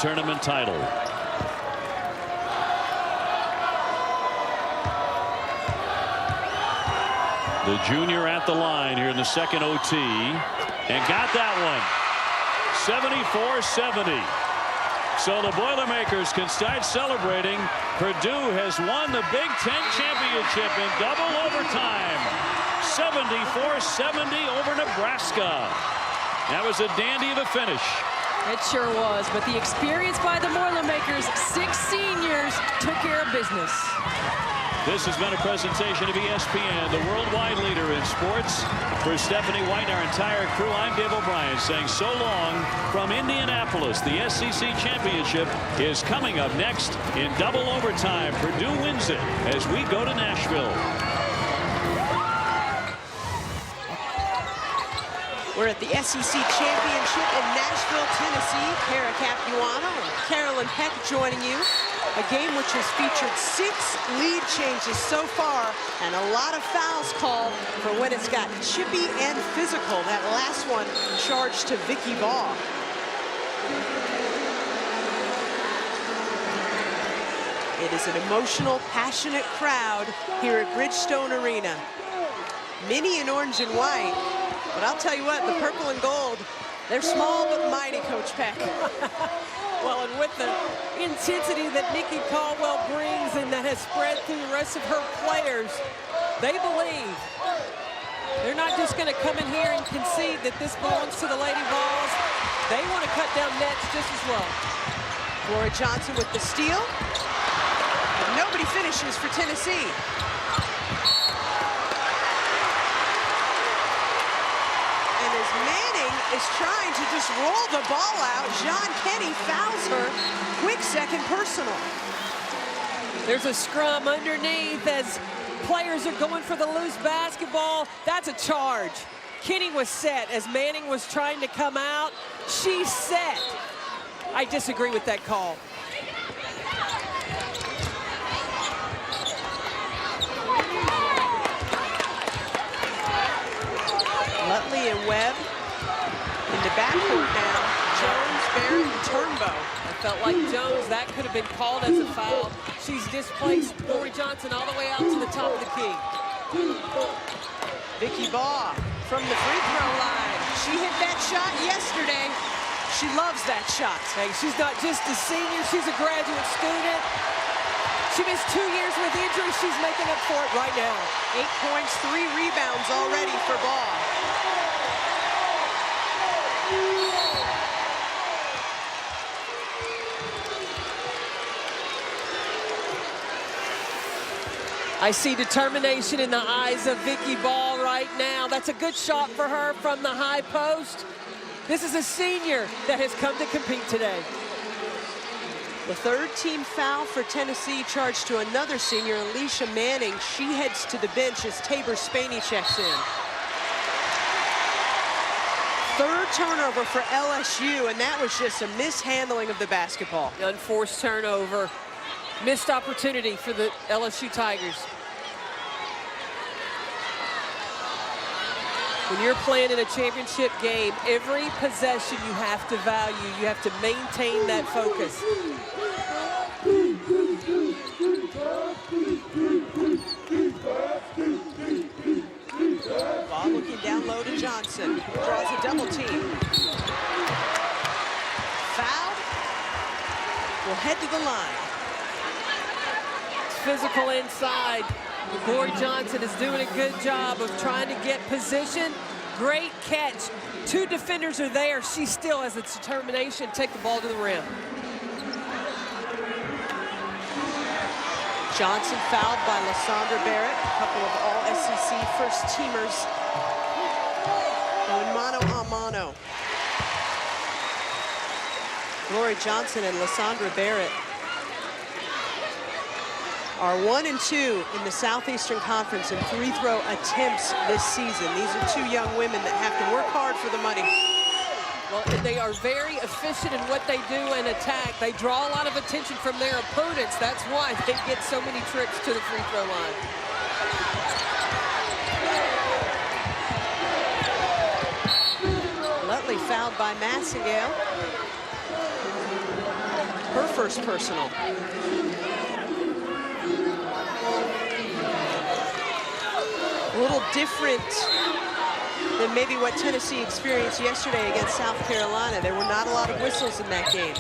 tournament title. The junior at the line here in the second OT and got that one. 74-70. So the Boilermakers can start celebrating. Purdue has won the Big Ten championship in double overtime. 74-70 over Nebraska. That was a dandy of a finish. It sure was, but the experience by the Boilermakers, 6 seniors, took care of business. This has been a presentation of ESPN, the worldwide leader in sports. For Stephanie White and our entire crew, I'm Dave O'Brien saying so long from Indianapolis. The SEC championship is coming up next in double overtime. Purdue wins it as we go to Nashville. We're at the SEC Championship in Nashville, Tennessee. Kara Capuano and Carolyn Peck joining you. A game which has featured 6 lead changes so far and a lot of fouls called for when it's got chippy and physical. That last one charged to Vicky Baugh. It is an emotional, passionate crowd here at Bridgestone Arena. Many in orange and white. But I'll tell you what, the purple and gold, they're small but mighty, Coach Peck. Well, and with the intensity that Nikki Caldwell brings and that has spread through the rest of her players, they believe. They're not just going to come in here and concede that this belongs to the Lady Vols. They want to cut down nets just as well. Glory Johnson with the steal. But nobody finishes for Tennessee. Is trying to just roll the ball out. John Kenny fouls her. Quick second personal. There's a scrum underneath as players are going for the loose basketball. That's a charge. Kenny was set as Manning was trying to come out. She's set. I disagree with that call. Lutley and Webb. In the backcourt now, Jones, Barrett, and Turnbow. I felt like Jones, that could have been called as a foul. She's displaced Glory Johnson all the way out to the top of the key. Vicky Baugh from the free throw line. She hit that shot yesterday. She loves that shot. Hey, she's not just a senior, she's a graduate student. She missed 2 years with injury. She's making up for it right now. 8 points, 3 rebounds already for Baugh. I see determination in the eyes of Vicky Baugh right now. That's a good shot for her from the high post. This is a senior that has come to compete today. The third team foul for Tennessee charged to another senior, Alicia Manning. She heads to the bench as Tabor Spaney checks in. Third turnover for LSU, and that was just a mishandling of the basketball. Unforced turnover. Missed opportunity for the LSU Tigers. When you're playing in a championship game, every possession you have to value. You have to maintain that focus. Ball looking down low to Johnson. Draws a double team. Foul. Will head to the line. Physical inside. Glory Johnson is doing a good job of trying to get position. Great catch. 2 defenders are there. She still has the determination to take the ball to the rim. Johnson fouled by Lysandra Barrett. A couple of all SEC first teamers. Going mano a mano. Glory Johnson and Lysandra Barrett are 1 and 2 in the Southeastern Conference in free throw attempts this season. These are 2 young women that have to work hard for the money. Well, they are very efficient in what they do in attack. They draw a lot of attention from their opponents. That's why they get so many trips to the free throw line. Lutley fouled by Massengale. first personal. A little different than maybe what Tennessee experienced yesterday against South Carolina. There were not a lot of whistles in that game.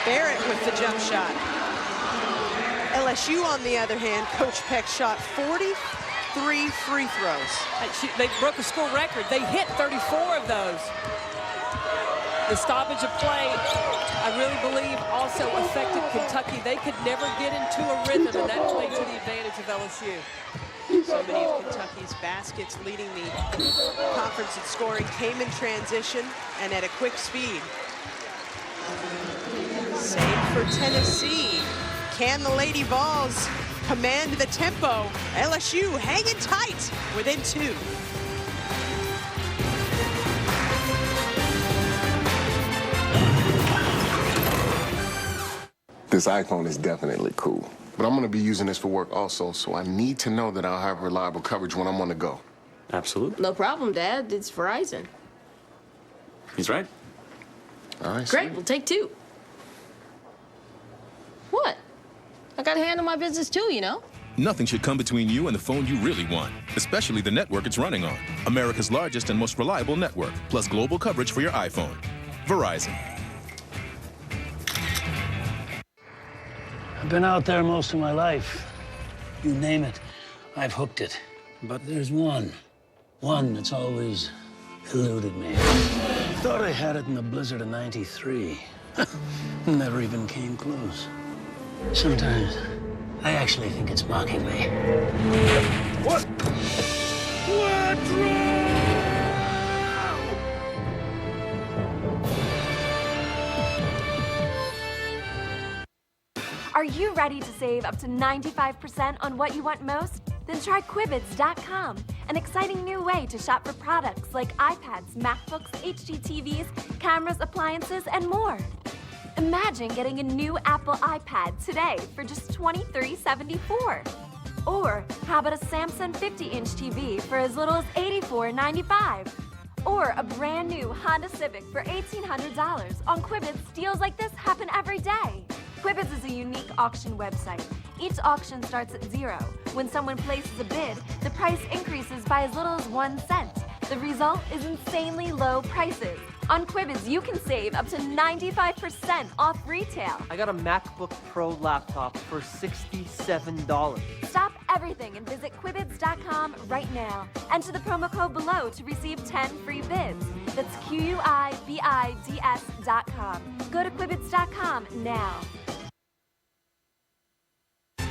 Barrett with the jump shot. LSU, on the other hand, Coach Peck shot 43 free throws. They broke a school record. They hit 34 of those. The stoppage of play, I really believe, also affected Kentucky. They could never get into a rhythm, and that played to the advantage of LSU. So many of Kentucky's baskets leading the conference in scoring came in transition and at a quick speed. Same for Tennessee. Can the Lady Vols command the tempo? LSU hanging tight within 2. This iPhone is definitely cool. But I'm going to be using this for work also, so I need to know that I'll have reliable coverage when I'm on the go. Absolutely. No problem, Dad. It's Verizon. He's right. All right, Great, sweet. we'll take 2. What? I gotta handle my business too, you know? Nothing should come between you and the phone you really want, especially the network it's running on. America's largest and most reliable network, plus global coverage for your iPhone. Verizon. I've been out there most of my life. You name it, I've hooked it. But there's one that's always eluded me. Thought I had it in the blizzard of '93. Never even came close. Sometimes I actually think it's mocking me. What? Are you ready to save up to 95% on what you want most? Then try Quibids.com, an exciting new way to shop for products like iPads, MacBooks, HDTVs, cameras, appliances, and more. Imagine getting a new Apple iPad today for just $23.74. Or how about a Samsung 50-inch TV for as little as $84.95? Or a brand new Honda Civic for $1,800. On Quibids, deals like this happen every day. Quibids is a unique auction website. Each auction starts at 0. When someone places a bid, the price increases by as little as 1 cent. The result is insanely low prices. On Quibids, you can save up to 95% off retail. I got a MacBook Pro laptop for $67. Stop everything and visit Quibids.com right now. Enter the promo code below to receive 10 free bids. That's Quibids.com. Go to Quibids.com now.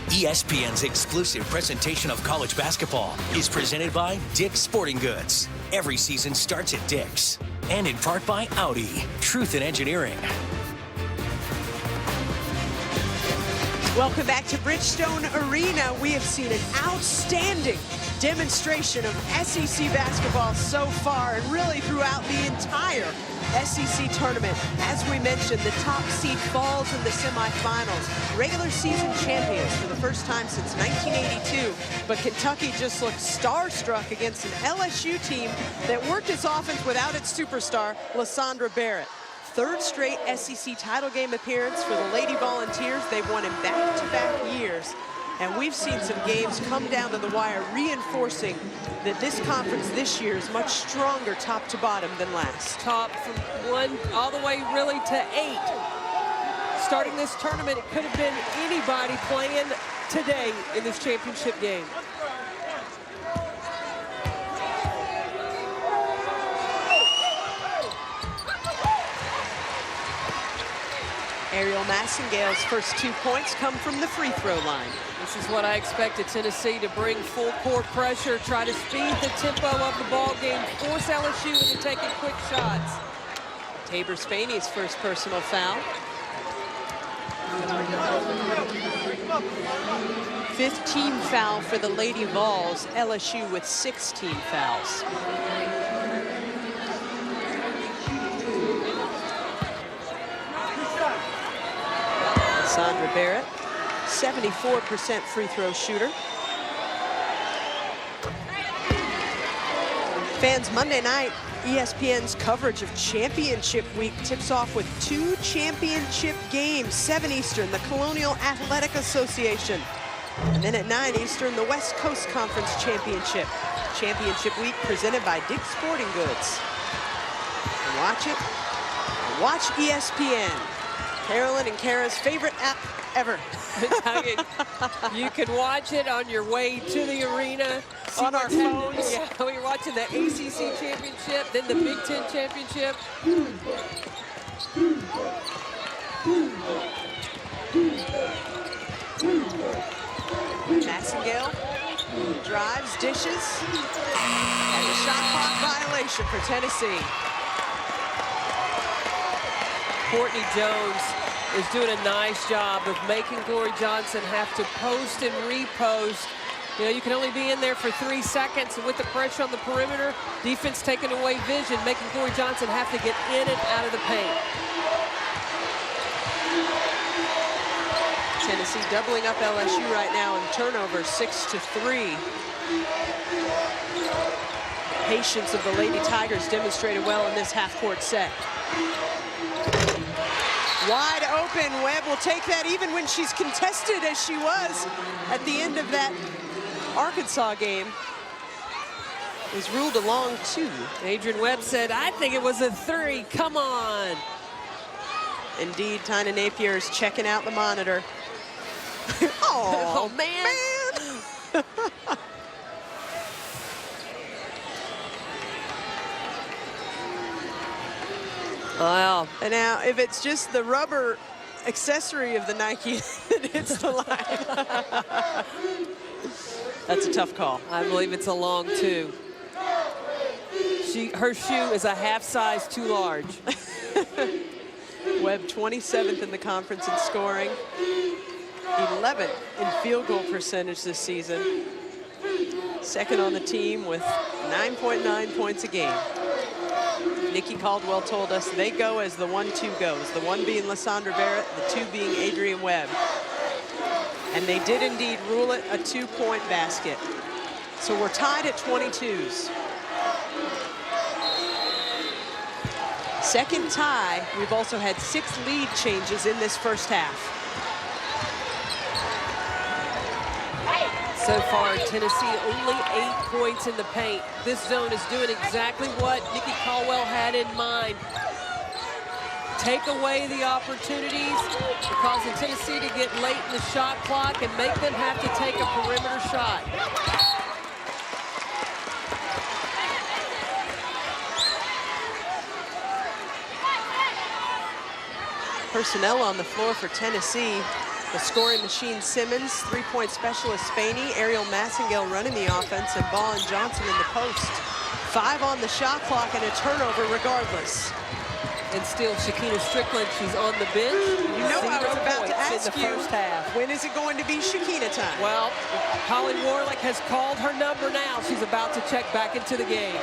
ESPN's exclusive presentation of college basketball is presented by Dick's Sporting Goods. Every season starts at Dick's. And in part by Audi, Truth in Engineering. Welcome back to Bridgestone Arena. We have seen an outstanding demonstration of SEC basketball so far and really throughout the entire SEC tournament. As we mentioned, the top seed falls in the semifinals. Regular season champions for the first time since 1982. But Kentucky just looked starstruck against an LSU team that worked its offense without its superstar, Lysandra Barrett. 3rd straight SEC title game appearance for the Lady Volunteers. They've won in back-to-back years. And we've seen some games come down to the wire, reinforcing that this conference this year is much stronger top to bottom than last. Top from 1 all the way really to 8. Starting this tournament, it could have been anybody playing today in this championship game. Ariel Massengale's first 2 points come from the free throw line. This is what I expected Tennessee to bring full court pressure, try to speed the tempo of the ball game, force LSU into taking quick shots. Tabor Spaney's first personal foul. 5th team foul for the Lady Vols. LSU with 16 fouls. Lysandra Barrett, 74% free throw shooter. Fans, Monday night, ESPN's coverage of Championship Week tips off with 2 championship games, 7 Eastern, the Colonial Athletic Association. And then at 9 Eastern, the West Coast Conference Championship. Championship Week presented by Dick's Sporting Goods. Watch it. Watch ESPN. Carolyn and Kara's favorite app ever. You can watch it on your way to the arena. On our phones. Yeah, we're watching the ACC Championship, then the Big Ten Championship. Massengale drives, dishes, and a shot clock violation for Tennessee. Courtney Jones is doing a nice job of making Glory Johnson have to post and repost. You know, you can only be in there for 3 seconds, and with the pressure on the perimeter, defense taking away vision, making Glory Johnson have to get in and out of the paint. Tennessee doubling up LSU right now in turnovers, 6-3. Patience of the Lady Tigers demonstrated well in this half-court set. Wide open, Webb will take that even when she's contested as she was at the end of that Arkansas game. Was ruled a long 2. Adrian Webb said, I think it was a 3, come on. Indeed, Tina Napier is checking out the monitor. Oh, man. Wow. And now, if it's just the rubber accessory of the Nike that hits the line, that's a tough call. I believe it's a long 2. Her shoe is a half size too large. Webb 27th in the conference in scoring, 11th in field goal percentage this season. Second on the team with 9.9 points a game. Nikki Caldwell told us they go as the 1-2 goes, the 1 being Lysandra Barrett, the 2 being Adrian Webb. And they did indeed rule it a 2-point basket. So we're tied at 22s. Second tie. We've also had 6 lead changes in this first half. So far, Tennessee only 8 points in the paint. This zone is doing exactly what Nikki Caldwell had in mind. Take away the opportunities, causing Tennessee to get late in the shot clock and make them have to take a perimeter shot. Personnel on the floor for Tennessee. The scoring machine Simmons, 3-point specialist Spaney, Ariel Massengale running the offense, and Ball and Johnson in the post. 5 on the shot clock and a turnover regardless. And still Shakina Strickland, she's on the bench. You know, I was about to ask in the first half. When is it going to be Shakina time? Well, Holly Warlick has called her number now. She's about to check back into the game.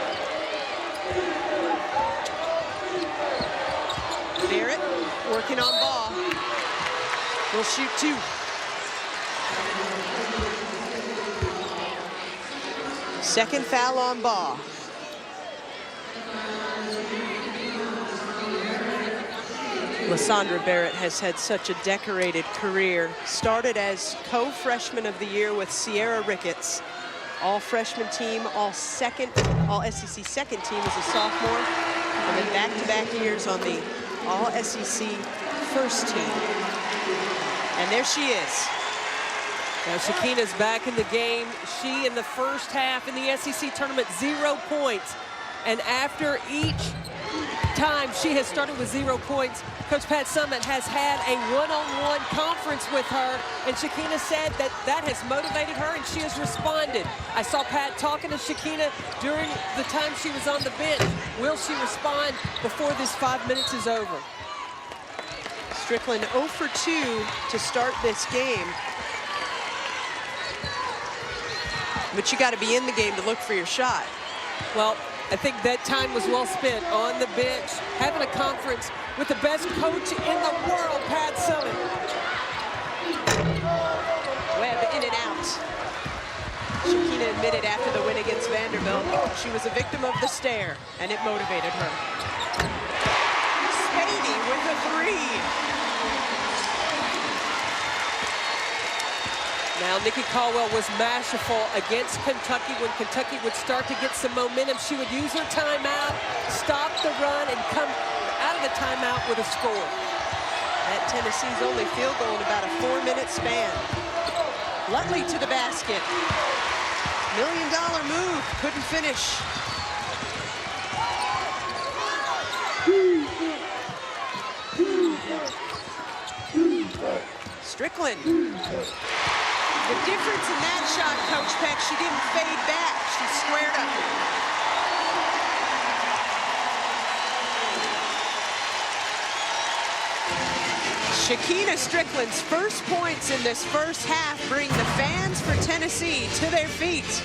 Barrett working on Ball. Will shoot 2. Second foul on Ball. Lysandra Barrett has had such a decorated career. Started as co-freshman of the year with Sierra Ricketts. All freshman team, all SEC second team as a sophomore. And then back-to-back years on the all SEC first team. And there she is. Now Shakina's back in the game. She in the first half in the SEC tournament, 0 points. And after each time she has started with 0 points, Coach Pat Summitt has had a one-on-one conference with her, and Shakina said that that has motivated her and she has responded. I saw Pat talking to Shakina during the time she was on the bench. Will she respond before this 5 minutes is over? Strickland 0 for 2 to start this game. But you got to be in the game to look for your shot. Well, I think that time was well spent on the bench, having a conference with the best coach in the world, Pat Summitt. Webb in and out. Shakina admitted after the win against Vanderbilt she was a victim of the stare, and it motivated her. Spadey with a three. Now, Nikki Caldwell was masterful against Kentucky. When Kentucky would start to get some momentum, she would use her timeout, stop the run, and come out of the timeout with a score. That Tennessee's only field goal in about a 4-minute span. Lutley to the basket. $1 million move, couldn't finish. Strickland. The difference in that shot, Coach Peck, she didn't fade back. She squared up. Shakina Strickland's first points in this first half bring the fans for Tennessee to their feet.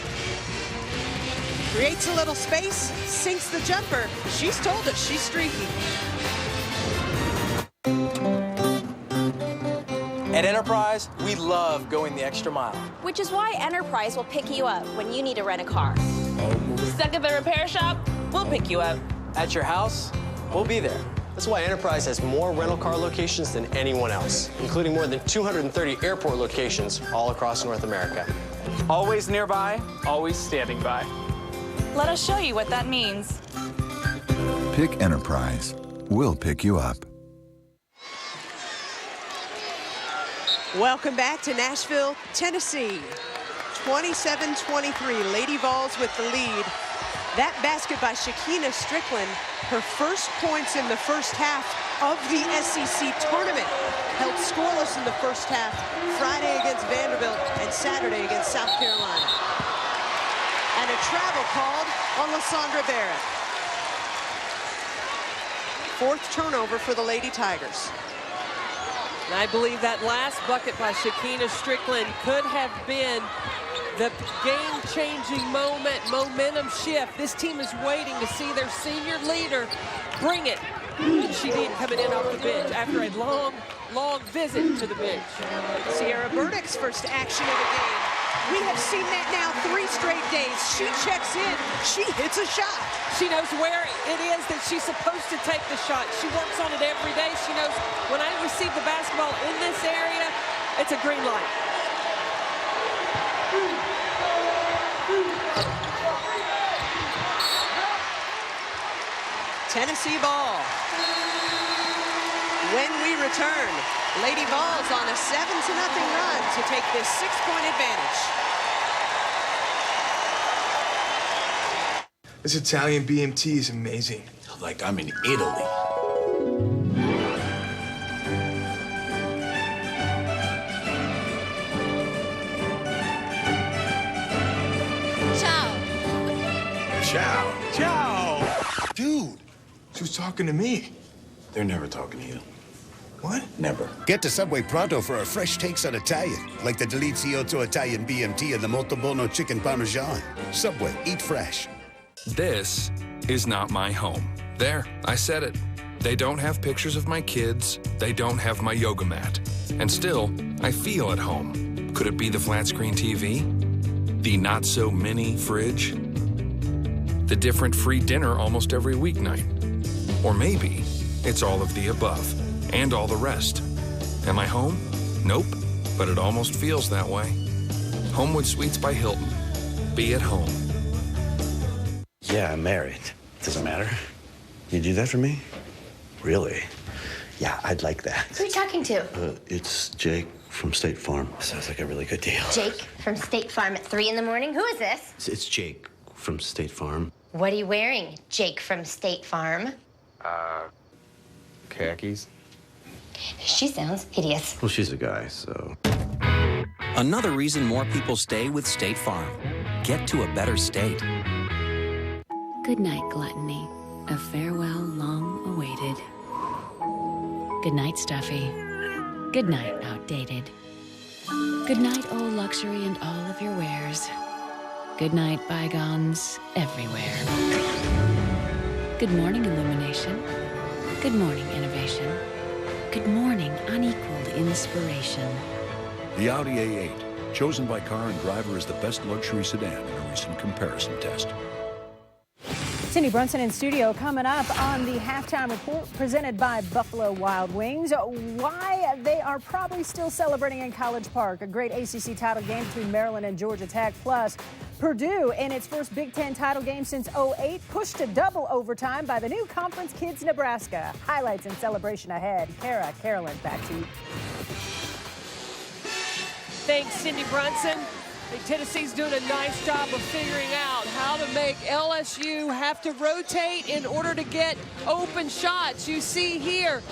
Creates a little space, sinks the jumper. She's told us she's streaky. At Enterprise, we love going the extra mile. Which is why Enterprise will pick you up when you need to rent a car. Stuck at the repair shop? We'll pick you up. At your house, we'll be there. That's why Enterprise has more rental car locations than anyone else, including more than 230 airport locations all across North America. Always nearby, always standing by. Let us show you what that means. Pick Enterprise. We'll pick you up. Welcome back to Nashville, Tennessee. 27-23, Lady Vols with the lead. That basket by Shakina Strickland, her first points in the first half of the SEC tournament. Held scoreless in the first half, Friday against Vanderbilt and Saturday against South Carolina. And a travel called on Lysandra Barrett. Fourth turnover for the Lady Tigers. And I believe that last bucket by Shakina Strickland could have been the game-changing momentum shift. This team is waiting to see their senior leader bring it. She did coming in off the bench after a long visit to the bench. Sierra Burdick's first action of the game. We have seen that now 3 straight days. She checks in, she hits a shot. She knows where it is that she's supposed to take the shot. She works on it every day. She knows when I receive the basketball in this area, it's a green light. Tennessee ball. When we return, Lady Vols on a 7-0 run to take this 6-point advantage. This Italian BMT is amazing. Like I'm in Italy. Ciao. Ciao. Dude, she was talking to me. They're never talking to you. What? Never. Get to Subway pronto for our fresh takes on Italian, like the Delizioso Italian BMT and the Molto Buono Chicken Parmesan. Subway, eat fresh. This is not my home. There, I said it. They don't have pictures of my kids. They don't have my yoga mat. And still, I feel at home. Could it be the flat screen TV? The not-so-mini fridge? The different free dinner almost every weeknight? Or maybe it's all of the above and all the rest. Am I home? Nope, but it almost feels that way. Homewood Suites by Hilton. Be at home. Yeah, I'm married. Doesn't matter. You do that for me? Really? Yeah, I'd like that. Who are you talking to? It's Jake from State Farm. Sounds like a really good deal. Jake from State Farm at 3 in the morning? Who is this? It's Jake from State Farm. What are you wearing, Jake from State Farm? Khakis. She sounds hideous. Well, she's a guy, so. Another reason more people stay with State Farm. Get to a better state. Good night, gluttony. A farewell long awaited. Good night, stuffy. Good night, outdated. Good night, old luxury and all of your wares. Good night, bygones everywhere. Good morning, illumination. Good morning, innovation. Good morning, unequaled inspiration. The Audi A8. chosen by Car and Driver as the best luxury sedan in a recent comparison test. Cindy Brunson in studio coming up on the halftime report presented by Buffalo Wild Wings. Why they are probably still celebrating in College Park. A great ACC title game between Maryland and Georgia Tech. Plus, Purdue in its first Big Ten title game since '08 pushed to double overtime by the new conference kids Nebraska. Highlights and celebration ahead. Carolyn, back to you. Thanks, Cindy Brunson. Tennessee's doing a nice job of figuring out how to make LSU have to rotate in order to get open shots. You see here,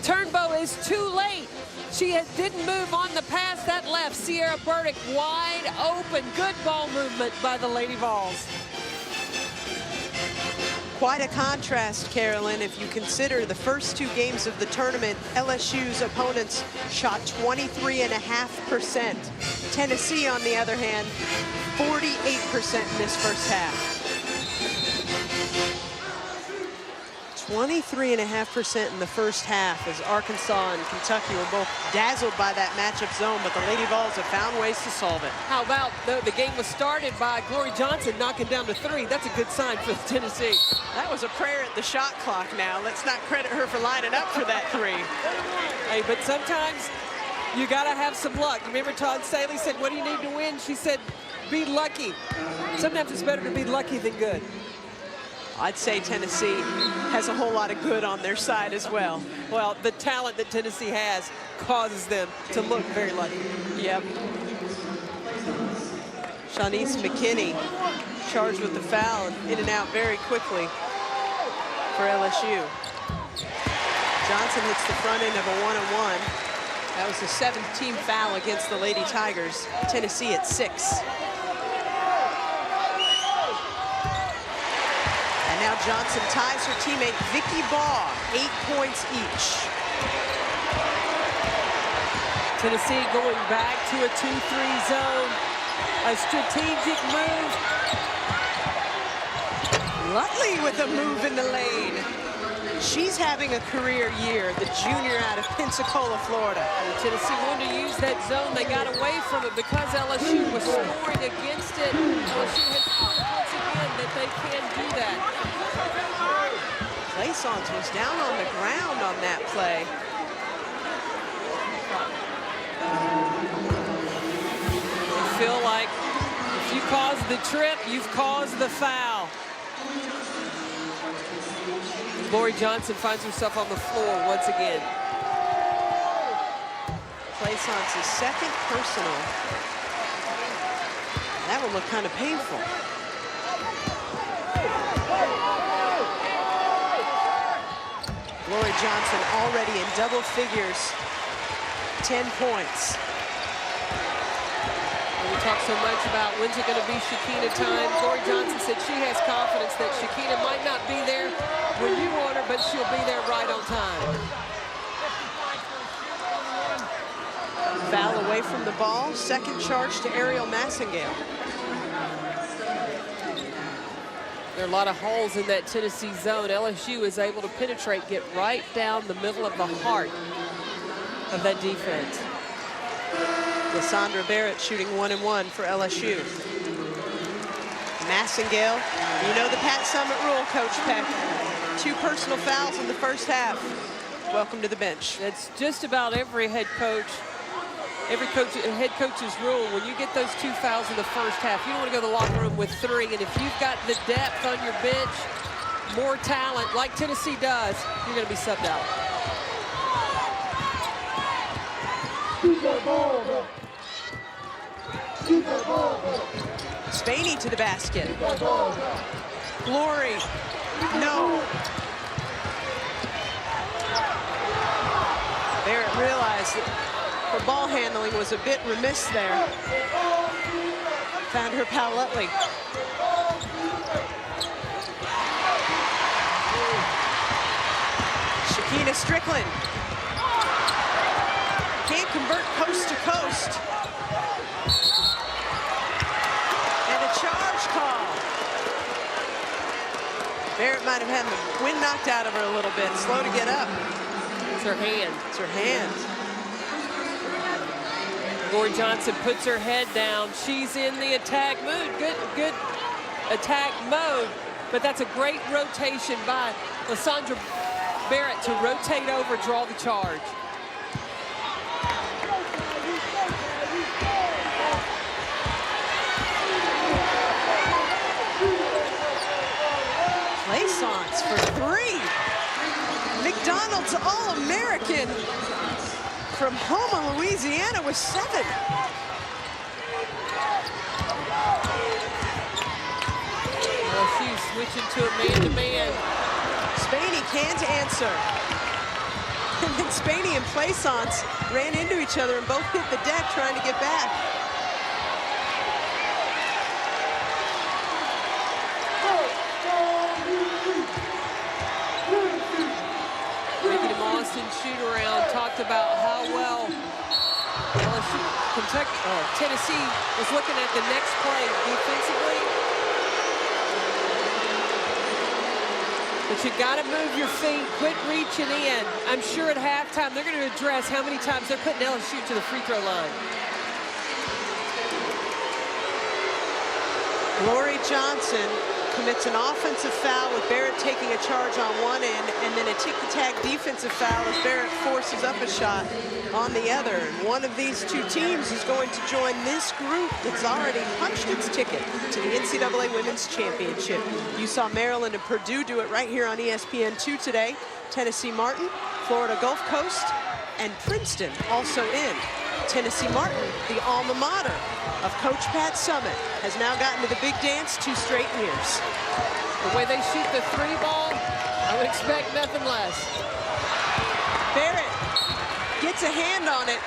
Turnbow is too late. She didn't move on the pass that left. Sierra Burdick wide open. Good ball movement by the Lady Vols. Quite a contrast, Carolyn, if you consider the first two games of the tournament, LSU's opponents shot 23.5%. Tennessee, on the other hand, 48% in this first half. 23.5% in the first half as Arkansas and Kentucky were both dazzled by that matchup zone, but the Lady Vols have found ways to solve it. How about the game was started by Glory Johnson knocking down to 3. That's a good sign for Tennessee. That was a prayer at the shot clock now. Let's not credit her for lining up for that 3. Hey, but sometimes you got to have some luck. Remember Todd Staley said, what do you need to win? She said, be lucky. Sometimes it's better to be lucky than good. I'd say Tennessee has a whole lot of good on their side as well. Well, the talent that Tennessee has causes them to look very lucky. Yep. Shanice McKinney charged with the foul and in and out very quickly for LSU. Johnson hits the front end of a 1-on-1. That was the 7th team foul against the Lady Tigers. Tennessee at 6. And now Johnson ties her teammate Vicky Baugh, 8 points each. Tennessee going back to a 2-3 zone. A strategic move. Lutley with a move in the lane. She's having a career year, the junior out of Pensacola, Florida. And Tennessee wanted to use that zone. They got away from it because LSU was scoring against it. LSU has proved once again that they can do that. Plaisance was down on the ground on that play. You feel like if you cause the trip, you've caused the foul. Glory Johnson finds herself on the floor once again. Plaisance's second personal. That one looked kind of painful. Glory Johnson already in double figures, 10 points. We talk so much about when's it going to be Shekinah time. Glory Johnson said she has confidence that Shekinah might not be there when you want her, but she'll be there right on time. Foul away from the ball. Second charge to Ariel Massengale. There are a lot of holes in that Tennessee zone. LSU is able to penetrate, get right down the middle of the heart of that defense. Lysandra Barrett shooting 1-and-1 for LSU. Massengale, you know the Pat Summit rule, Coach Peck. 2 personal fouls in the first half. Welcome to the bench. It's just about every head coach's rule. When you get those 2 fouls in the first half, you don't want to go to the locker room with 3. And if you've got the depth on your bench, more talent, like Tennessee does, you're going to be subbed out. Spaney to the basket. Glory. No. Barrett realized that her ball handling was a bit remiss there. Found her pal Lutley. Shekinah Strickland. Can't convert coast to coast. And a charge call. Barrett might have had the wind knocked out of her a little bit. Slow to get up. It's her hand. It's her hand. Lori Johnson puts her head down. She's in the attack mood. Good attack mode. But that's a great rotation by Lysandra Barrett to rotate over, draw the charge. Plaisance for 3. McDonald's All-American from Houma, Louisiana with 7. LSU switching to a man-to-man. Spaney can't answer. And then Spaney and Plaisance ran into each other and both hit the deck trying to get back. Shoot-around talked about how well Tennessee was looking at the next play defensively. But you got to move your feet, quit reaching in. I'm sure at halftime they're going to address how many times they're putting LSU to the free throw line. Lori Johnson commits an offensive foul with Barrett taking a charge on one end, and then a tick-tack defensive foul as Barrett forces up a shot on the other. And one of these two teams is going to join this group that's already punched its ticket to the NCAA Women's Championship. You saw Maryland and Purdue do it right here on ESPN2 today. Tennessee Martin, Florida Gulf Coast, and Princeton also in. Tennessee Martin, the alma mater of Coach Pat Summitt, has now gotten to the big dance 2 straight years. The way they shoot the 3 ball, I would expect nothing less. Barrett gets a hand on it,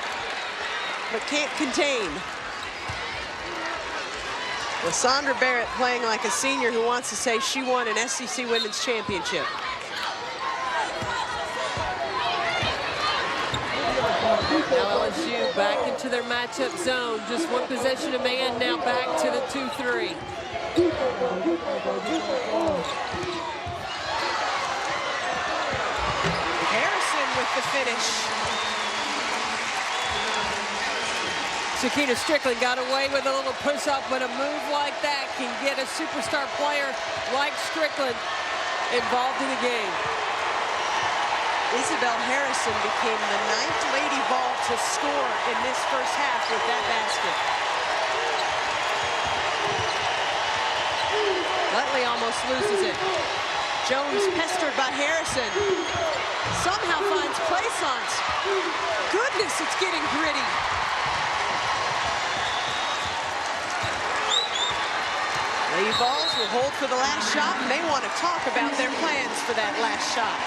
but can't contain. Lysandra Barrett playing like a senior who wants to say she won an SEC Women's Championship. Now LSU back into their matchup zone. Just one possession of man, now back to the 2-3. Harrison with the finish. Shakina Strickland got away with a little push-up, but a move like that can get a superstar player like Strickland involved in the game. Isabel Harrison became the 9th Lady Vol to score in this first half with that basket. Lutley almost loses it. Jones pestered by Harrison. Somehow finds Plaisance. Goodness, it's getting gritty. Lady Vols will hold for the last shot, and they want to talk about their plans for that last shot.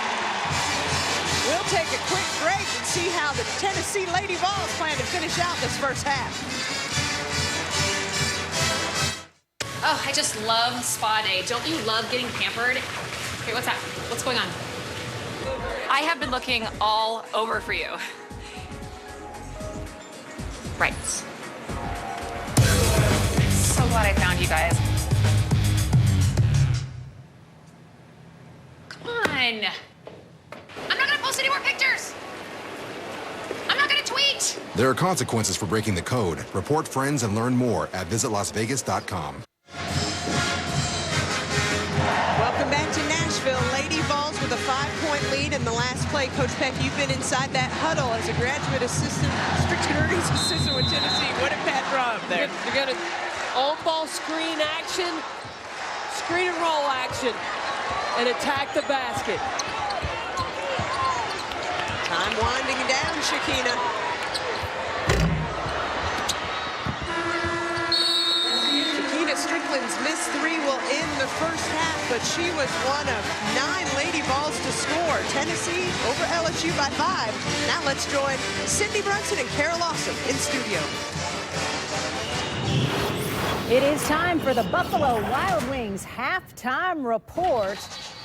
We'll take a quick break and see how the Tennessee Lady Vols plan to finish out this first half. Oh, I just love spa day. Don't you love getting pampered? Okay, what's that? What's going on? I have been looking all over for you. Right. So glad I found you guys. Come on. I'm not gonna post any more pictures. I'm not gonna tweet. There are consequences for breaking the code. Report friends and learn more at visitlasvegas.com. Welcome back to Nashville. Lady Vols with a 5-point lead in the last play. Coach Peck, you've been inside that huddle as a graduate assistant, securities assistant with Tennessee. What did Pat draw up there? You got an on-ball screen action, screen and roll action, and attack the basket. Time winding down, Shakina. Shakina Strickland's missed 3 will end the first half, but she was one of 9 Lady Vols to score. Tennessee over LSU by 5. Now let's join Cindy Brunson and Kara Lawson in studio. It is time for the Buffalo Wild Wings halftime report.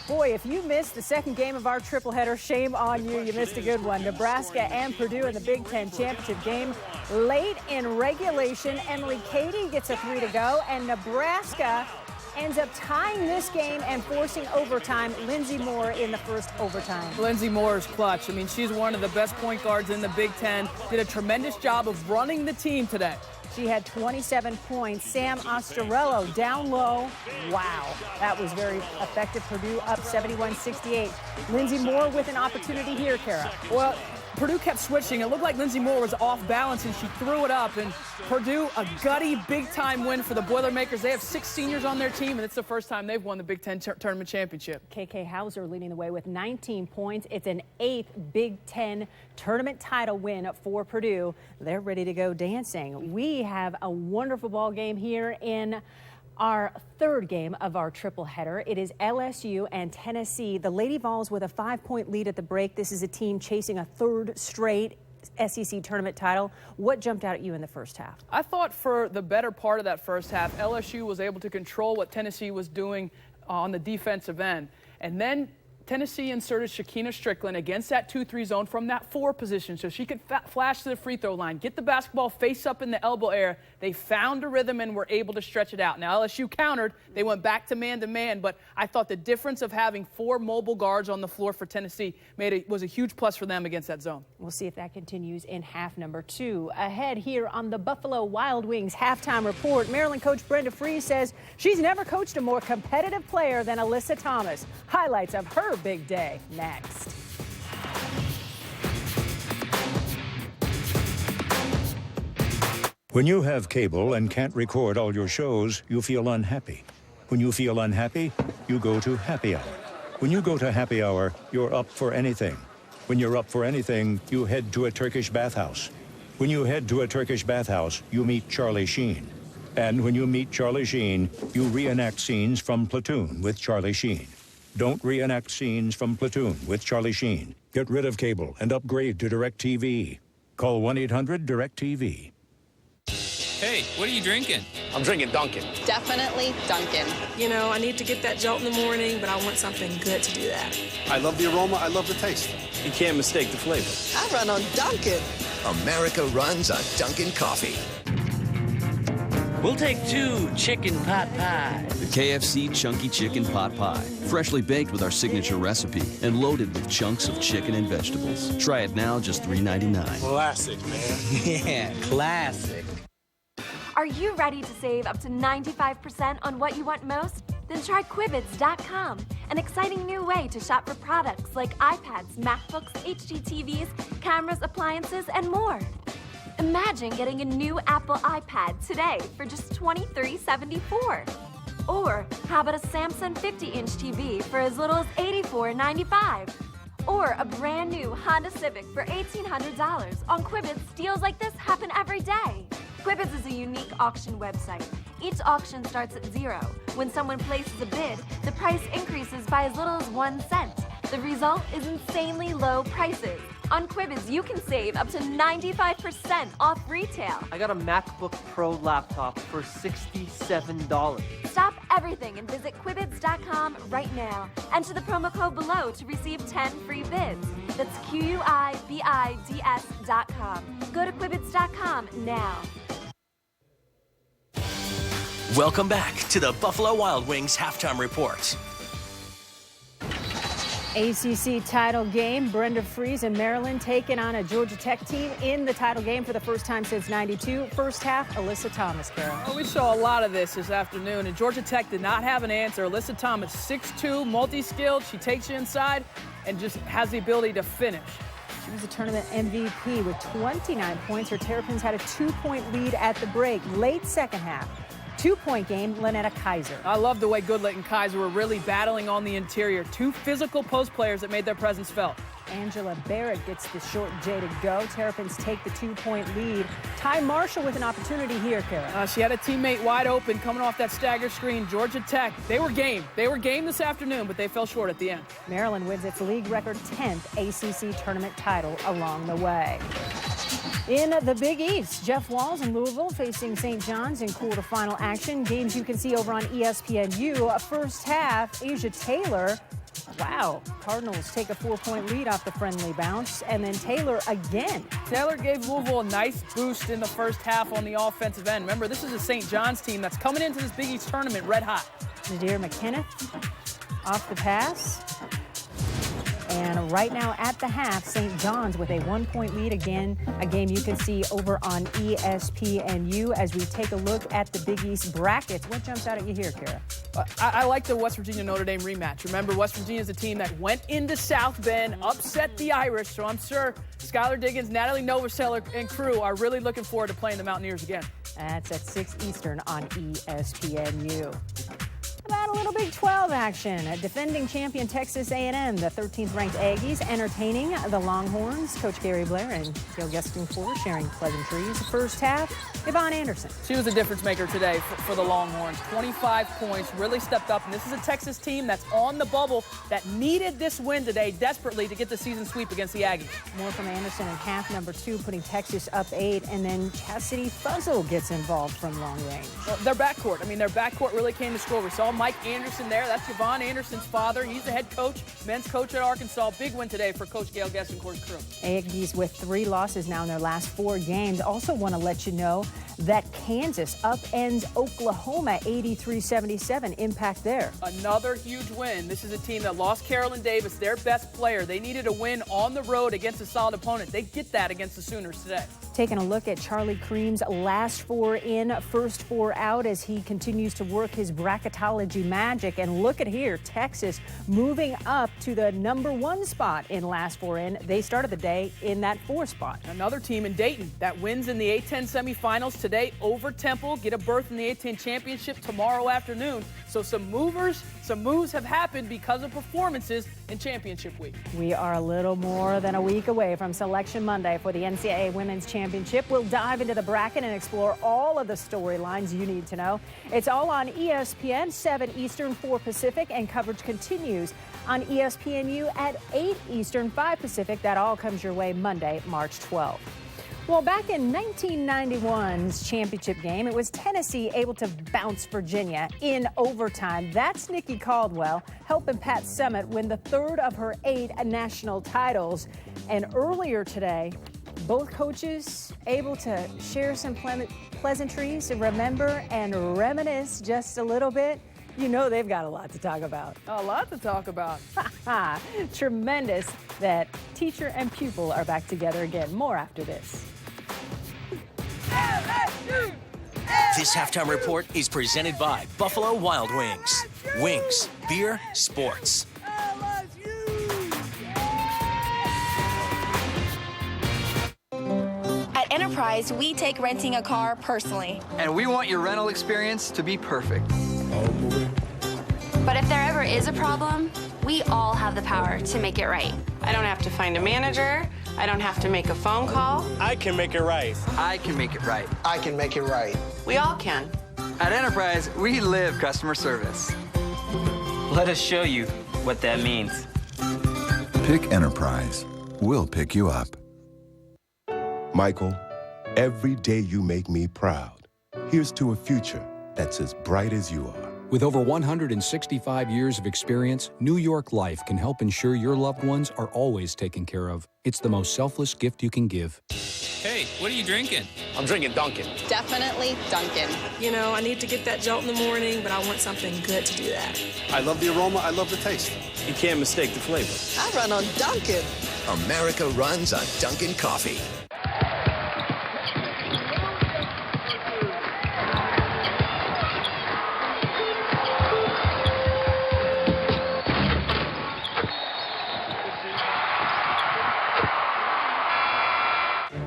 Boy, if you missed the second game of our tripleheader, shame on you. You missed a good one. Nebraska and Purdue in the Big Ten championship game. Late in regulation, Emily Cady gets a 3 to go, and Nebraska ends up tying this game and forcing overtime. Lindsey Moore in the first overtime. Lindsey Moore is clutch. I mean, she's one of the best point guards in the Big Ten. Did a tremendous job of running the team today. She had 27 points. Sam Ostrello down low. Wow, that was very effective. Purdue up 71-68. Lindsey Moore with an opportunity here, Kara. Well, Purdue kept switching. It looked like Lindsey Moore was off balance, and she threw it up. And Purdue, a gutty, big-time win for the Boilermakers. They have 6 seniors on their team, and it's the first time they've won the Big Ten tournament championship. KK Hauser leading the way with 19 points. It's an 8th Big Ten tournament title win for Purdue. They're ready to go dancing. We have a wonderful ball game here in our third game of our triple header. It is LSU and Tennessee. The Lady Vols with a 5-point lead at the break. This is a team chasing a third straight SEC tournament title. What jumped out at you in the first half? I thought for the better part of that first half, LSU was able to control what Tennessee was doing on the defensive end. And then Tennessee inserted Shakina Strickland against that 2-3 zone from that 4 position so she could flash to the free throw line, get the basketball face up in the elbow area. They found a rhythm and were able to stretch it out. Now, LSU countered. They went back to man, but I thought the difference of having 4 mobile guards on the floor for Tennessee was a huge plus for them against that zone. We'll see if that continues in half number 2. Ahead here on the Buffalo Wild Wings halftime report, Maryland coach Brenda Free says she's never coached a more competitive player than Alyssa Thomas. Highlights of her big day next. When you have cable and can't record all your shows, you feel unhappy. When you feel unhappy, you go to happy hour. When you go to happy hour, you're up for anything. When you're up for anything, you head to a Turkish bathhouse. When you head to a Turkish bathhouse, you meet Charlie Sheen. And when you meet Charlie Sheen, you reenact scenes from Platoon with Charlie Sheen. Don't reenact scenes from Platoon with Charlie Sheen. Get rid of cable and upgrade to DirecTV. Call 1-800-DirecTV. Hey, what are you drinking? I'm drinking Dunkin'. Definitely Dunkin'. You know, I need to get that jolt in the morning, but I want something good to do that. I love the aroma. I love the taste. You can't mistake the flavor. I run on Dunkin'. America runs on Dunkin' Coffee. We'll take 2 chicken pot pie. The KFC Chunky Chicken Pot Pie. Freshly baked with our signature recipe and loaded with chunks of chicken and vegetables. Try it now, just $3.99. Classic, man. Yeah, classic. Are you ready to save up to 95% on what you want most? Then try Quibids.com, an exciting new way to shop for products like iPads, MacBooks, HD TVs, cameras, appliances, and more. Imagine getting a new Apple iPad today for just $23.74. Or how about a Samsung 50-inch TV for as little as $84.95? Or a brand new Honda Civic for $1,800. On Quibids, deals like this happen every day. Quibids is a unique auction website. Each auction starts at 0. When someone places a bid, the price increases by as little as 1 cent. The result is insanely low prices. On Quibids, you can save up to 95% off retail. I got a MacBook Pro laptop for $67. Stop everything and visit Quibids.com right now. Enter the promo code below to receive 10 free bids. That's QUIBIDS.com. Go to Quibids.com now. Welcome back to the Buffalo Wild Wings halftime report. ACC title game. Brenda Free and Maryland taking on a Georgia Tech team in the title game for the first time since '92. First half, Alyssa Thomas, Carol. Well, we saw a lot of this afternoon, and Georgia Tech did not have an answer. Alyssa Thomas, 6'2", multi-skilled. She takes you inside and just has the ability to finish. She was a tournament MVP with 29 points. Her Terrapins had a 2-point lead at the break. Late second half, 2-point game, Lynetta Kaiser. I love the way Goodlett and Kaiser were really battling on the interior. 2 physical post players that made their presence felt. Angela Barrett gets the short J to go. Terrapins take the 2-point lead. Ty Marshall with an opportunity here, Kara. She had a teammate wide open coming off that stagger screen. Georgia Tech, they were game. They were game this afternoon, but they fell short at the end. Maryland wins its league record 10th ACC tournament title along the way. In the Big East, Jeff Walls and Louisville facing St. John's in quarterfinal action. Games you can see over on ESPNU. First half, Asia Taylor. Wow, Cardinals take a 4-point lead off the friendly bounce, and then Taylor again. Taylor gave Louisville a nice boost in the first half on the offensive end. Remember, this is a St. John's team that's coming into this Big East tournament red hot. Nadir McKenneth off the pass. And right now at the half, St. John's with a 1-point lead. Again, a game you can see over on ESPNU as we take a look at the Big East brackets. What jumps out at you here, Kara? I like the West Virginia-Notre Dame rematch. Remember, West Virginia is a team that went into South Bend, upset the Irish, so I'm sure Skylar Diggins, Natalie Novoselic, and crew are really looking forward to playing the Mountaineers again. That's at 6 Eastern on ESPNU. About a little Big 12 action. Defending champion Texas A&M, the 13th ranked Aggies, entertaining the Longhorns. Coach Gary Blair and Gail Geston-Ford sharing pleasantries. First half, Yvonne Anderson. She was a difference maker today for the Longhorns. 25 points, really stepped up. And this is a Texas team that's on the bubble that needed this win today desperately to get the season sweep against the Aggies. More from Anderson in half number 2, putting Texas up 8. And then Chastity Fuzzle gets involved from long range. Well, their backcourt. Their backcourt really came to score. We saw Mike Anderson there. That's Yvonne Anderson's father. He's the head coach, men's coach at Arkansas. Big win today for Coach Gail Geston-Ford's crew. Aggies with 3 losses now in their last 4 games. Also want to let you know that Kansas upends Oklahoma 83-77. Impact there. Another huge win. This is a team that lost Carolyn Davis, their best player. They needed a win on the road against a solid opponent. They get that against the Sooners today. Taking a look at Charlie Cream's last 4 in, first 4 out as he continues to work his bracketology magic. And look at here, Texas moving up to the number 1 spot in last 4 in. They started the day in that 4 spot. Another team in Dayton that wins in the A-10 semifinals today over Temple. Get a berth in the A-10 championship tomorrow afternoon. So some moves have happened because of performances in championship week. We are a little more than a week away from Selection Monday for the NCAA Women's Championship. We'll dive into the bracket and explore all of the storylines you need to know. It's all on ESPN, 7 Eastern, 4 Pacific, and coverage continues on ESPNU at 8 Eastern, 5 Pacific. That all comes your way Monday, March 12th. Well, back in 1991's championship game, it was Tennessee able to bounce Virginia in overtime. That's Nikki Caldwell helping Pat Summitt win the 3rd of her 8 national titles. And earlier today, both coaches able to share some pleasantries and remember and reminisce just a little bit. You know they've got a lot to talk about. A lot to talk about. Tremendous that teacher and pupil are back together again. More after this. This halftime report is presented by Buffalo Wild Wings. Wings, beer, sports. At Enterprise, we take renting a car personally. And we want your rental experience to be perfect. But if there ever is a problem, we all have the power to make it right. I don't have to find a manager. I don't have to make a phone call. I can make it right. I can make it right. I can make it right. We all can. At Enterprise, we live customer service. Let us show you what that means. Pick Enterprise. We'll pick you up. Michael, every day you make me proud. Here's to a future that's as bright as you are. With over 165 years of experience, New York Life can help ensure your loved ones are always taken care of. It's the most selfless gift you can give. Hey, what are you drinking? I'm drinking Dunkin'. Definitely Dunkin'. You know, I need to get that jolt in the morning, but I want something good to do that. I love the aroma. I love the taste. You can't mistake the flavor. I run on Dunkin'. America runs on Dunkin' Coffee.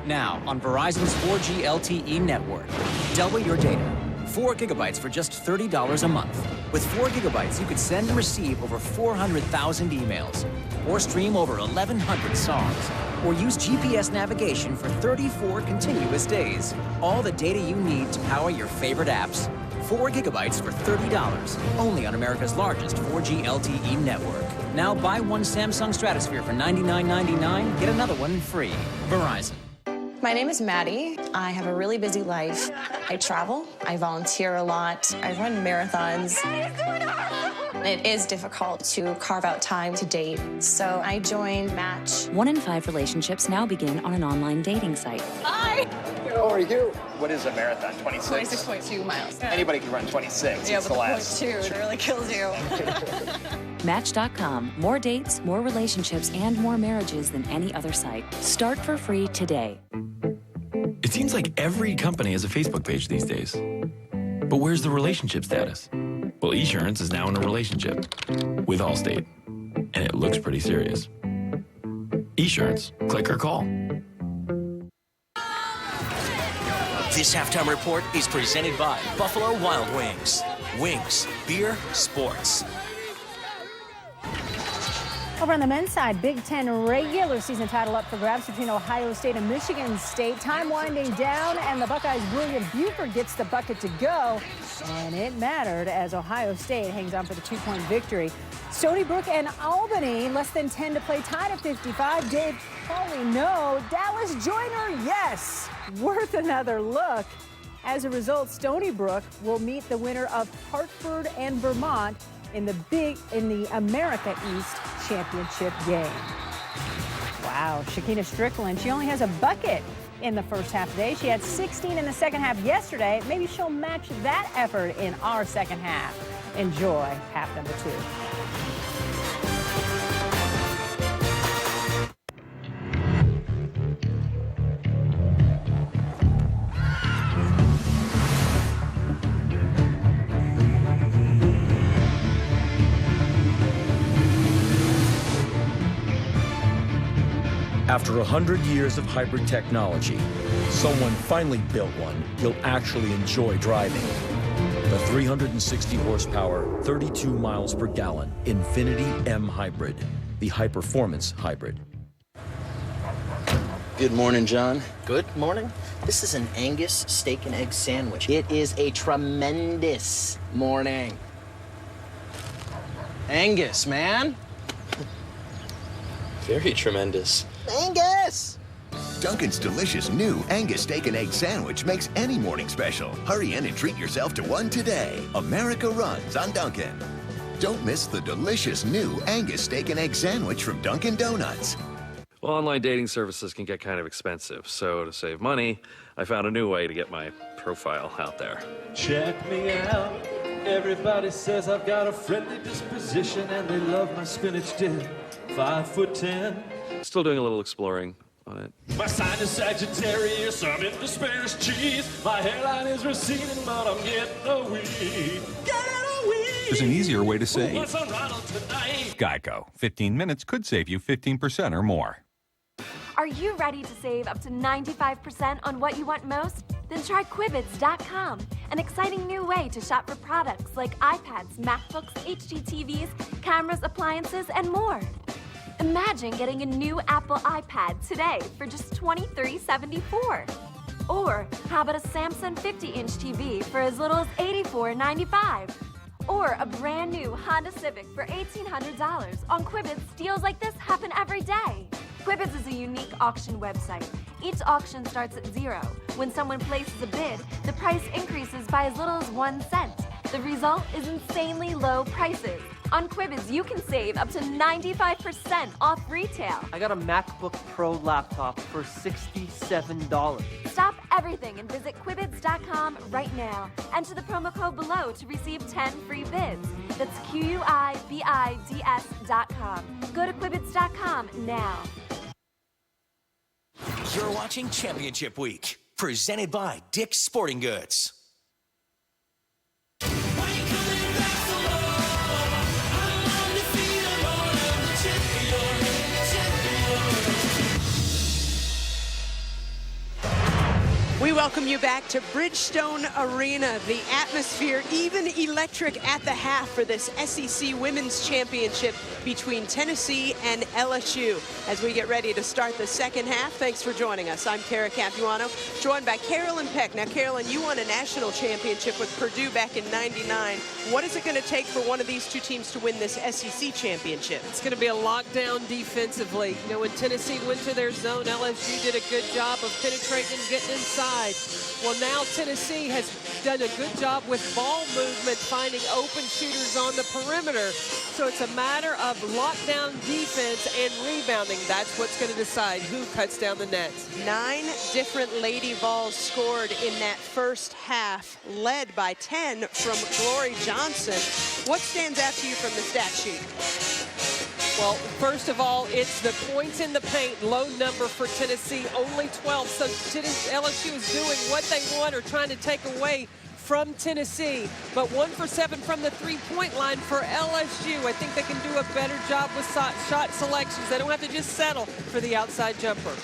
Now on Verizon's 4G LTE network. Double your data. 4 gigabytes for just $30 a month. With 4 gigabytes, you could send and receive over 400,000 emails, or stream over 1,100 songs, or use GPS navigation for 34 continuous days. All the data you need to power your favorite apps. 4 gigabytes for $30, only on America's largest 4G LTE network. Now buy one Samsung Stratosphere for $99.99, get another one free. Verizon. My name is Maddie. I have a really busy life. I travel, I volunteer a lot, I run marathons. It is difficult to carve out time to date, so I joined Match. 1 in 5 relationships now begin on an online dating site. Hi! How are you? What is a marathon? 26? 26.2 miles. Anybody can run 26. Yeah, it's but the last. 0.2, it really kills you. Match.com. More dates, more relationships, and more marriages than any other site. Start for free today. It seems like every company has a Facebook page these days. But where's the relationship status? Well, Esurance is now in a relationship with Allstate, and it looks pretty serious. Esurance, click or call. This halftime report is presented by Buffalo Wild Wings. Wings, beer, sports. Over on the men's side, Big Ten regular season title up for grabs between Ohio State and Michigan State. Time winding down, and the Buckeyes' William Buford gets the bucket to go. And it mattered as Ohio State hangs on for the 2-point victory. Stony Brook and Albany, less than 10 to play, tied at 55. Dave Pauly, no. Dallas Joyner, yes. Worth another look. As a result, Stony Brook will meet the winner of Hartford and Vermont in the America East Championship game. Wow, Shakina Strickland, she only has a bucket in the first half today. She had 16 in the second half yesterday. Maybe she'll match that effort in our second half. Enjoy half number 2. After 100 years of hybrid technology, someone finally built one you'll actually enjoy driving. The 360 horsepower, 32 miles per gallon Infiniti M Hybrid, the high-performance hybrid. Good morning, John. Good morning. This is an Angus steak and egg sandwich. It is a tremendous morning. Angus, man. Very tremendous. Angus! Dunkin's delicious new Angus steak and egg sandwich makes any morning special. Hurry in and treat yourself to one today. America runs on Dunkin'. Don't miss the delicious new Angus steak and egg sandwich from Dunkin' Donuts. Well, online dating services can get kind of expensive, so to save money, I found a new way to get my profile out there. Check me out. Everybody says I've got a friendly disposition and they love my spinach dip. 5'10". Still doing a little exploring on it. My sign is Sagittarius, I'm into Spanish cheese. My hairline is receding, but I'm getting a weed. There's an easier way to save. What's on Ronald tonight? Geico. 15 minutes could save you 15% or more. Are you ready to save up to 95% on what you want most? Then try Quibids.com, an exciting new way to shop for products like iPads, MacBooks, HD TVs, cameras, appliances, and more. Imagine getting a new Apple iPad today for just $23.74. Or how about a Samsung 50-inch TV for as little as $84.95? Or a brand new Honda Civic for $1,800. On Quibids, deals like this happen every day. Quibids is a unique auction website. Each auction starts at 0. When someone places a bid, the price increases by as little as 1 cent. The result is insanely low prices. On Quibids, you can save up to 95% off retail. I got a MacBook Pro laptop for $67. Stop everything and visit Quibids.com right now. Enter the promo code below to receive 10 free bids. That's Quibids.com. Go to Quibids.com now. You're watching Championship Week, presented by Dick's Sporting Goods. We welcome you back to Bridgestone Arena. The atmosphere even electric at the half for this SEC Women's Championship between Tennessee and LSU as we get ready to start the second half. Thanks for joining us. I'm Kara Capuano, joined by Carolyn Peck. Now, Carolyn, you won a national championship with Purdue back in '99. What is it going to take for one of these two teams to win this SEC championship? It's going to be a lockdown defensively. You know, when Tennessee went to their zone, LSU did a good job of penetrating and getting inside. Well, now Tennessee has done a good job with ball movement, finding open shooters on the perimeter. So it's a matter of lockdown defense and rebounding. That's what's going to decide who cuts down the nets. 9 different Lady Vols scored in that first half, led by 10 from Glory Johnson. What stands out to you from the stat sheet? Well, first of all, it's the points in the paint, low number for Tennessee, only 12. So LSU is doing what they want or trying to take away from Tennessee. But 1 for 7 from the three-point line for LSU. I think they can do a better job with shot selections. They don't have to just settle for the outside jumper.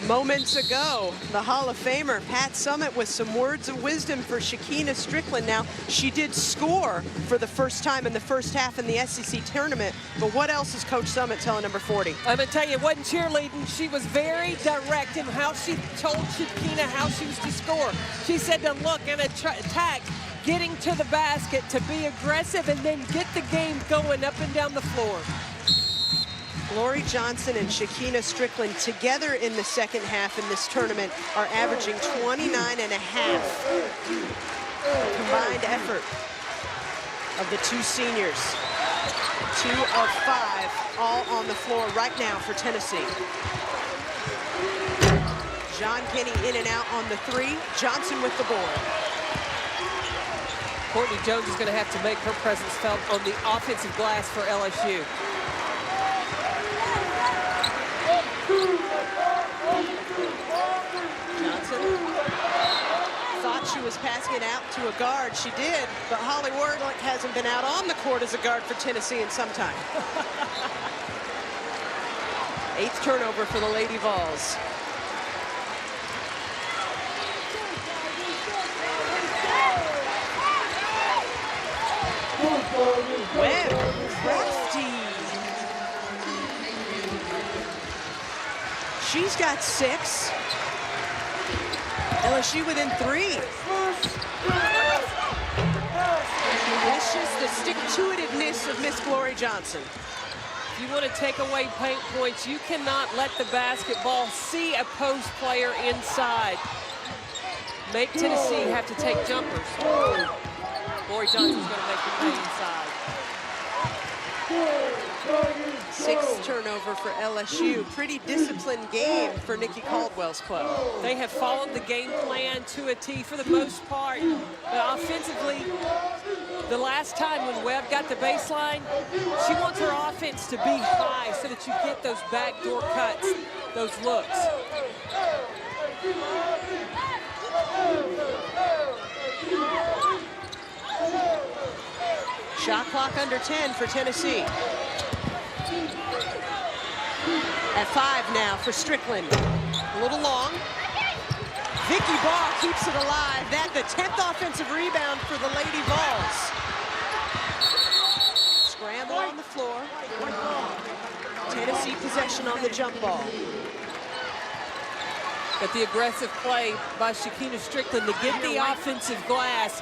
Moments ago, the Hall of Famer Pat Summitt with some words of wisdom for Shekinna Strickland. Now, she did score for the first time in the first half in the SEC tournament, but what else is Coach Summitt telling number 40? I'm going to tell you, it wasn't cheerleading. She was very direct in how she told Shekinna how she was to score. She said to look and attack, getting to the basket, to be aggressive, and then get the game going up and down the floor. Glory Johnson and Shekinna Strickland together in the second half in this tournament are averaging 29.5 combined effort of the two seniors. 2 of 5 all on the floor right now for Tennessee. John Kenny in and out on the 3. Johnson with the board. Courtney Jones is going to have to make her presence felt on the offensive glass for LSU. Johnson thought she was passing it out to a guard. She did, but Holly Warlick hasn't been out on the court as a guard for Tennessee in some time. 8th turnover for the Lady Vols. Webb, crafty. She's got 6. LSU within 3. That's just the stick-to-itiveness of Miss Glory Johnson. If you want to take away paint points, you cannot let the basketball see a post player inside. Make Tennessee have to take jumpers. Glory Johnson's going to make the play inside. 6th turnover for LSU. Pretty disciplined game for Nikki Caldwell's club. They have followed the game plan to a T for the most part. But offensively, the last time when Webb got the baseline, she wants her offense to be high so that you get those backdoor cuts, those looks. Shot clock under 10 for Tennessee. At 5 now for Strickland. A little long. Vicky Ball keeps it alive. That the 10th offensive rebound for the Lady Vols. Scramble on the floor. Tennessee possession on the jump ball. But the aggressive play by Shekinna Strickland to get the offensive glass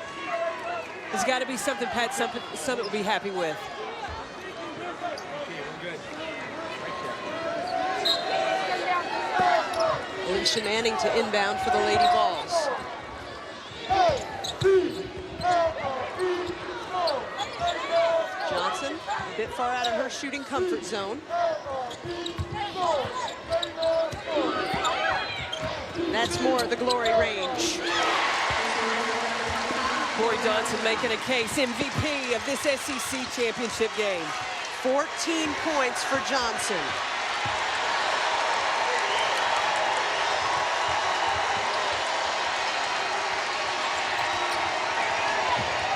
has got to be something Pat Summitt will be happy with. Alicia Manning to inbound for the Lady Vols. Johnson, a bit far out of her shooting comfort zone. That's more of the Glory range. Glory Johnson making a case, MVP of this SEC championship game. 14 points for Johnson.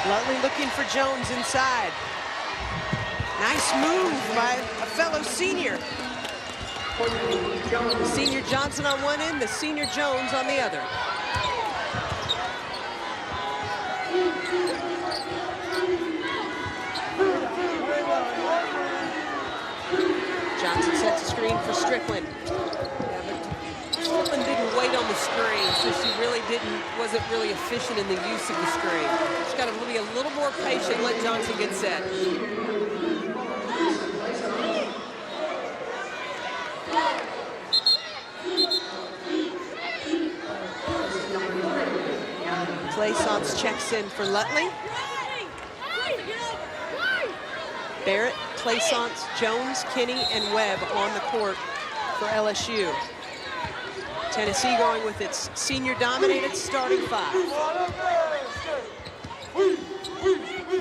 Lutley looking for Jones inside. Nice move by a fellow senior. The senior Johnson on one end, the senior Jones on the other. Sets a screen for Strickland. Strickland didn't wait on the screen, so she really wasn't really efficient in the use of the screen. She's got to be a little more patient, let Johnson get set. Plaisance checks in for Lutley. Barrett, Plaisance, Jones, Kinney, and Webb on the court for LSU. Tennessee going with its senior-dominated starting five.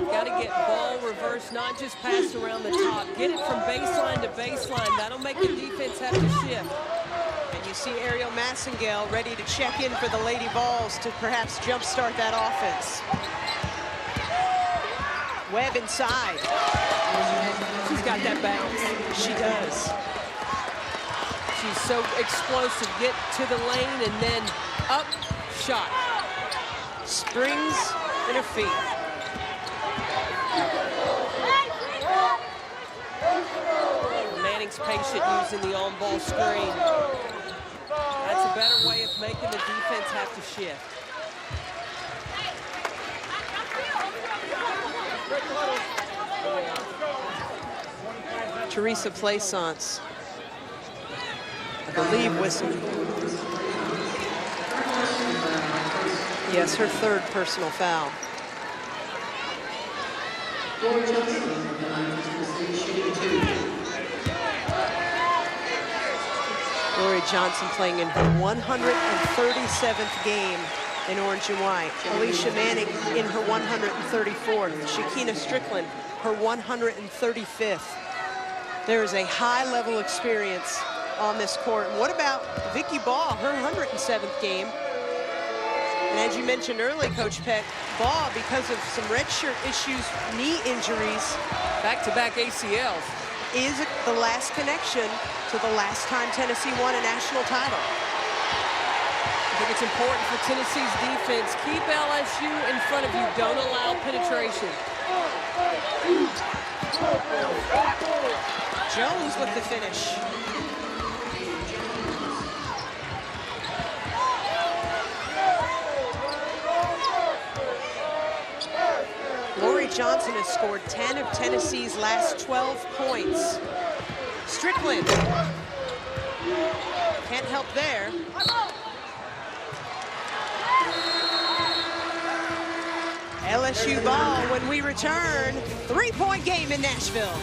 Got to get ball reversed, not just passed around the top. Get it from baseline to baseline. That'll make the defense have to shift. And you see Ariel Massengale ready to check in for the Lady Vols to perhaps jumpstart that offense. Webb inside. She's got that bounce. She does. She's so explosive. Get to the lane and then up, shot. Springs in her feet. Manning's patient using the on-ball screen. That's a better way of making the defense have to shift. Teresa Plaisance, I believe, was, yes, her third personal foul. Lori Johnson playing in her 137th game in orange and white. Alicia Manning in her 134th. Shakina Strickland, her 135th. There is a high-level experience on this court. And what about Vicky Ball, her 107th game? And as you mentioned earlier, Coach Peck, Ball, because of some redshirt issues, knee injuries, back-to-back ACLs, is the last connection to the last time Tennessee won a national title. I think it's important for Tennessee's defense. Keep LSU in front of you. Don't allow penetration. Jones with the finish. Lori Johnson has scored 10 of Tennessee's last 12 points. Strickland. Can't help there. LSU ball when we return. 3-point game in Nashville.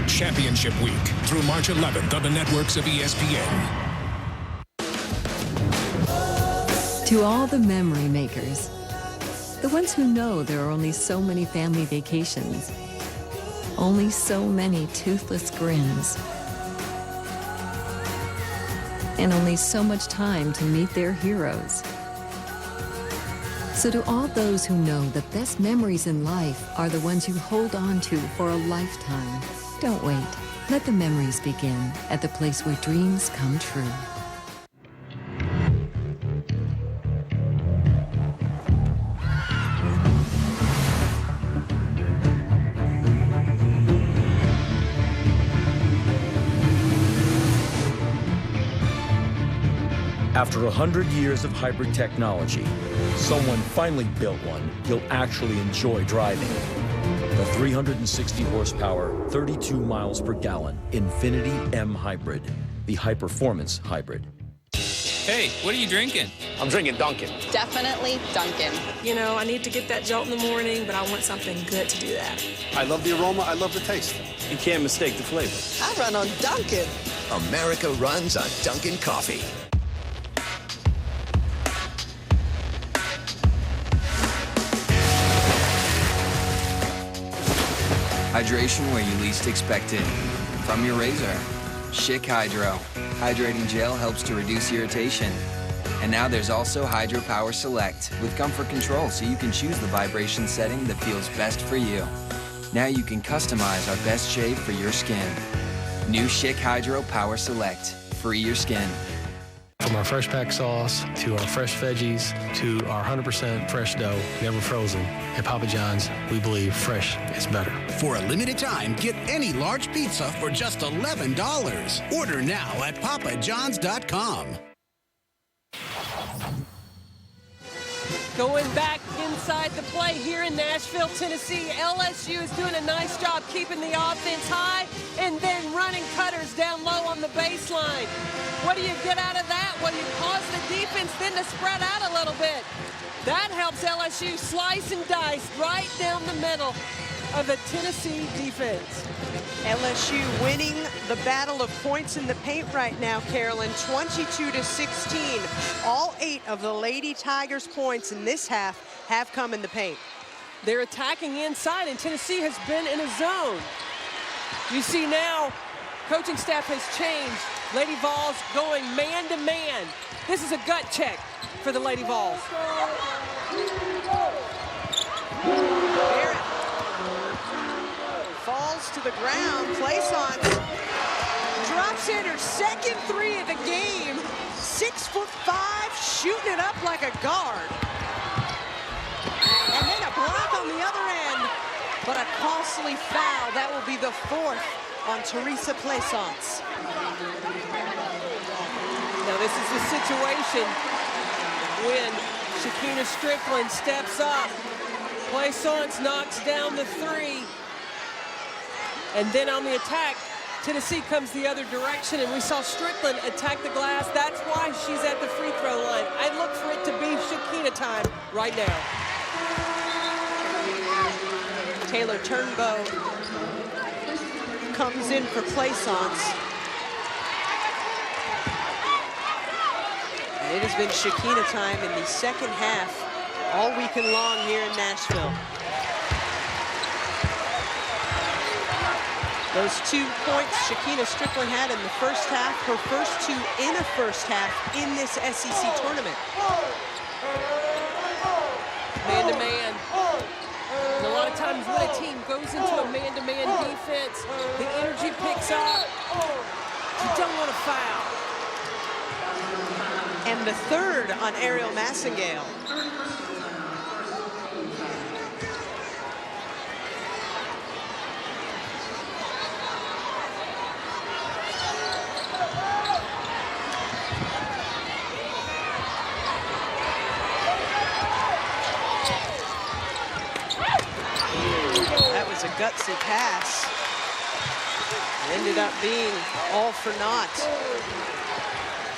Championship Week through March 11th on the networks of ESPN. To all the memory makers, the ones who know there are only so many family vacations, only so many toothless grins, and only so much time to meet their heroes. So to all those who know the best memories in life are the ones you hold on to for a lifetime, don't wait. Let the memories begin at the place where dreams come true. After 100 years of hybrid technology, someone finally built one you'll actually enjoy driving. The 360 horsepower, 32 miles per gallon Infiniti M Hybrid, the high-performance hybrid. Hey, what are you drinking? I'm drinking Dunkin'. Definitely Dunkin'. You know, I need to get that jolt in the morning, but I want something good to do that. I love the aroma, I love the taste. You can't mistake the flavor. I run on Dunkin'. America runs on Dunkin' Coffee. Hydration where you least expect it. From your razor. Schick Hydro. Hydrating gel helps to reduce irritation. And now there's also Hydro Power Select with comfort control so you can choose the vibration setting that feels best for you. Now you can customize our best shave for your skin. New Schick Hydro Power Select. Free your skin. From our fresh pack sauce to our fresh veggies to our 100% fresh dough, never frozen. At Papa John's, we believe fresh is better. For a limited time, get any large pizza for just $11. Order now at papajohns.com. Going back inside the play here in Nashville, Tennessee, LSU is doing a nice job keeping the offense high and then running cutters down low on the baseline. What do you get out of that? Well, you cause the defense then to spread out a little bit. That helps LSU slice and dice right down the middle of the Tennessee defense. LSU winning the battle of points in the paint right now, Carolyn, 22-16. All 8 of the Lady Tigers' points in this half have come in the paint. They're attacking inside, and Tennessee has been in a zone. You see now, coaching staff has changed. Lady Vols going man-to-man. This is a gut check for the Lady Vols. Falls to the ground, place on, drops in her second 3 of the game. 6'5", shooting it up like a guard. And then a block on the other end, but a costly foul. That will be the 4th on Teresa Plaisance. Now this is the situation when Shakina Strickland steps up. Plaisance knocks down the 3. And then on the attack, Tennessee comes the other direction, and we saw Strickland attack the glass. That's why she's at the free throw line. I look for it to be Shakina time right now. Taylor Turnbow comes in for Plaisance. And it has been Shakina time in the second half all weekend long here in Nashville. Those 2 points Shakina Strickland had in the first half, her first 2 in a first half in this SEC tournament. Man-to-man. And a lot of times when a team goes into a man-to-man defense, the energy picks up. You don't want to foul. And the 3rd on Ariel Massengale. A gutsy pass. Ended up being all for naught.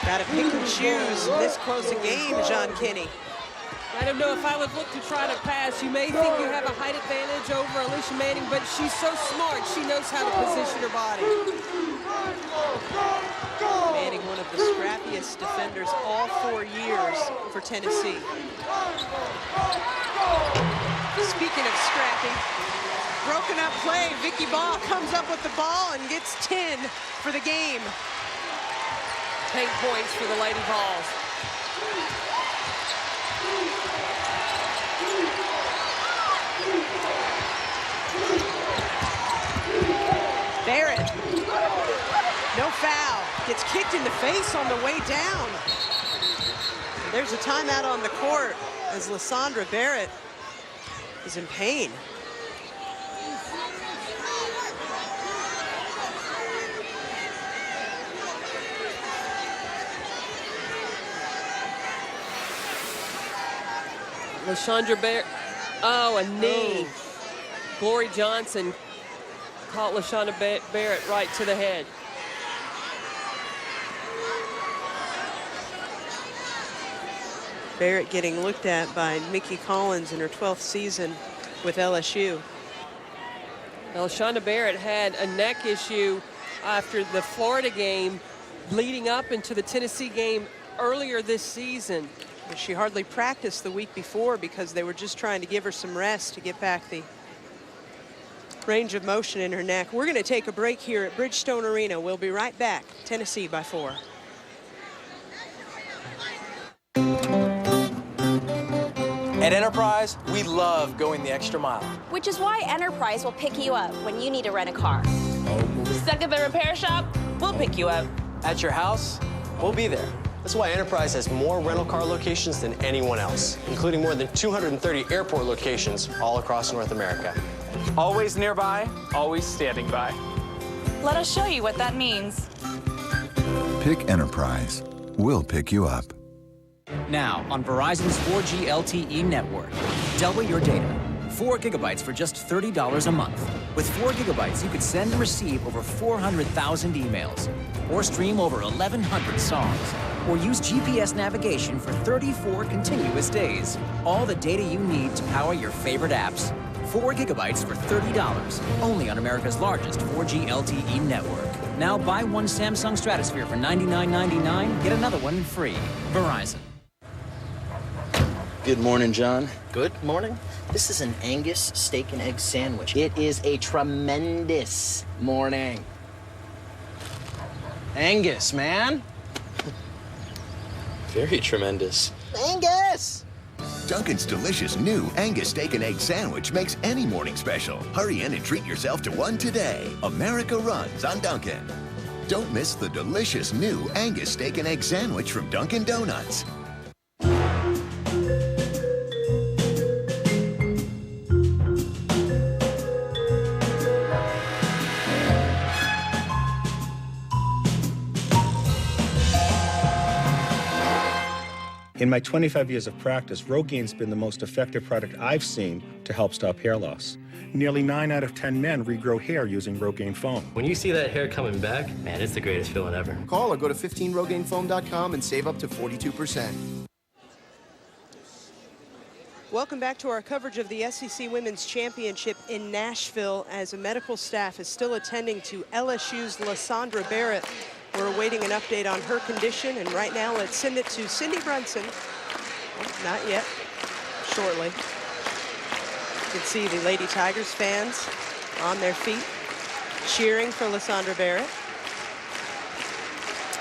Got to pick and choose in this close a game, John Kinney. I don't know if I would look to try to pass. You may think you have a height advantage over Alicia Manning, but she's so smart. She knows how to position her body. Manning, one of the scrappiest defenders all 4 years for Tennessee. Speaking of scrappy, broken up play, Vicky Ball comes up with the ball and gets 10 for the game. 10 points for the Lady Vols. Barrett, no foul, gets kicked in the face on the way down. There's a timeout on the court as Lysandra Barrett is in pain. Lysandra Barrett, oh, a knee. Glory Johnson caught Lysandra Barrett right to the head. Barrett getting looked at by Mickey Collins in her 12th season with LSU. Well, Lysandra Barrett had a neck issue after the Florida game leading up into the Tennessee game earlier this season. She hardly practiced the week before because they were just trying to give her some rest to get back the range of motion in her neck. We're going to take a break here at Bridgestone Arena. We'll be right back. Tennessee by 4. At Enterprise, we love going the extra mile. Which is why Enterprise will pick you up when you need to rent a car. Stuck at the repair shop? We'll pick you up. At your house, we'll be there. That's why Enterprise has more rental car locations than anyone else, including more than 230 airport locations all across North America. Always nearby, always standing by. Let us show you what that means. Pick Enterprise. We'll pick you up. Now on Verizon's 4G LTE network. Double your data. 4 gigabytes for just $30 a month. With 4 gigabytes, you could send and receive over 400,000 emails, or stream over 1,100 songs, or use GPS navigation for 34 continuous days. All the data you need to power your favorite apps. 4 gigabytes for $30, only on America's largest 4G LTE network. Now buy one Samsung Stratosphere for $99.99, get another one free. Verizon. Good morning, John. Good morning. This is an Angus steak and egg sandwich. It is a tremendous morning. Angus, man. Very tremendous. Angus! Dunkin's delicious new Angus Steak and Egg Sandwich makes any morning special. Hurry in and treat yourself to one today. America runs on Dunkin'. Don't miss the delicious new Angus Steak and Egg Sandwich from Dunkin' Donuts. In my 25 years of practice, Rogain's been the most effective product I've seen to help stop hair loss. Nearly 9 out of 10 men regrow hair using Rogaine foam. When you see that hair coming back, man, it's the greatest feeling ever. Call or go to 15rogainfoam.com and save up to 42%. Welcome back to our coverage of the SEC Women's Championship in Nashville, as a medical staff is still attending to LSU's Lysandra Barrett. We're awaiting an update on her condition, and right now let's send it to Cindy Brunson. Oh, not yet, shortly. You can see the Lady Tigers fans on their feet, cheering for Lysandra Barrett.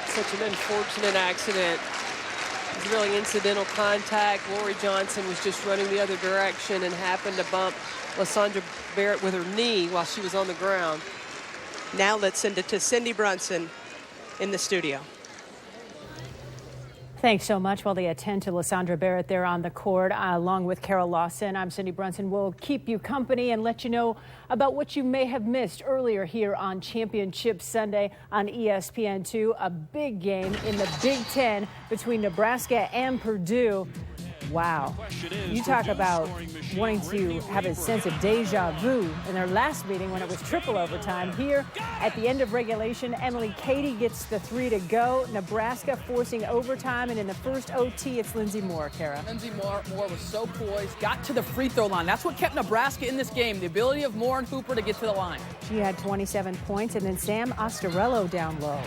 Such an unfortunate accident. It was really incidental contact. Lori Johnson was just running the other direction and happened to bump Lysandra Barrett with her knee while she was on the ground. Now let's send it to Cindy Brunson in the studio. Thanks so much. While they attend to Lysandra Barrett there on the court, along with Carol Lawson, I'm Cindy Brunson. We'll keep you company and let you know about what you may have missed earlier here on Championship Sunday on ESPN2. A big game in the Big Ten between Nebraska and Purdue. Wow. You talk about wanting to have a sense of deja vu in their last meeting when it was triple overtime. Here at the end of regulation, Emily Cady gets the 3 to go. Nebraska forcing overtime, and in the first OT, it's Lindsey Moore, Kara. Lindsey Moore was so poised, got to the free throw line. That's what kept Nebraska in this game, the ability of Moore and Hooper to get to the line. She had 27 points, and then Sam Ostarello down low.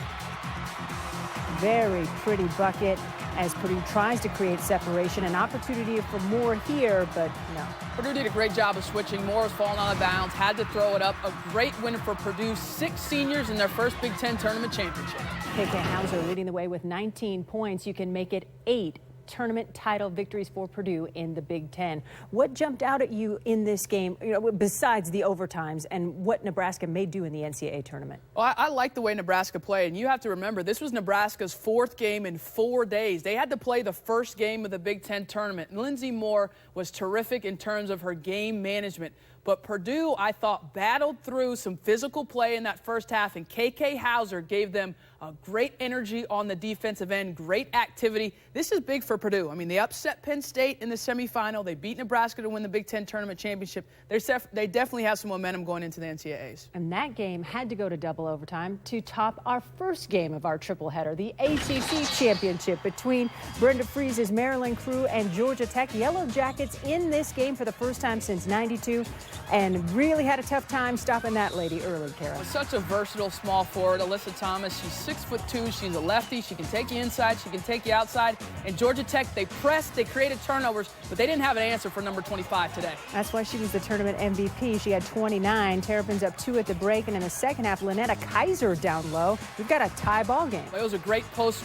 Very pretty bucket as Purdue tries to create separation. An opportunity for Moore here, but no. Purdue did a great job of switching. Moore was falling out of bounds, had to throw it up. A great win for Purdue. 6 seniors in their first Big Ten tournament championship. KK Hauser leading the way with 19 points. You can make it 8 tournament title victories for Purdue in the Big Ten. What jumped out at you in this game, besides the overtimes, and what Nebraska may do in the NCAA tournament? Well, I like the way Nebraska played, and you have to remember, this was Nebraska's 4th game in 4 days. They had to play the first game of the Big Ten tournament. Lindsey Moore was terrific in terms of her game management. But Purdue, I thought, battled through some physical play in that first half, and KK Hauser gave them a great energy on the defensive end, great activity. This is big for Purdue. I mean, they upset Penn State in the semifinal. They beat Nebraska to win the Big Ten tournament championship. They definitely have some momentum going into the NCAAs. And that game had to go to double overtime to top our first game of our triple header, the ACC championship between Brenda Freese's Maryland Crew and Georgia Tech. Yellow Jackets in this game for the first time since '92. And really had a tough time stopping that lady early, Kara. Such a versatile small forward, Alyssa Thomas. She's 6'2". She's a lefty. She can take you inside. She can take you outside. And Georgia Tech, they pressed, they created turnovers, but they didn't have an answer for number 25 today. That's why she was the tournament MVP. She had 29. Terrapins up 2 at the break, and in the second half, Lynetta Kaiser down low. We've got a tie ball game. Well, it was a great post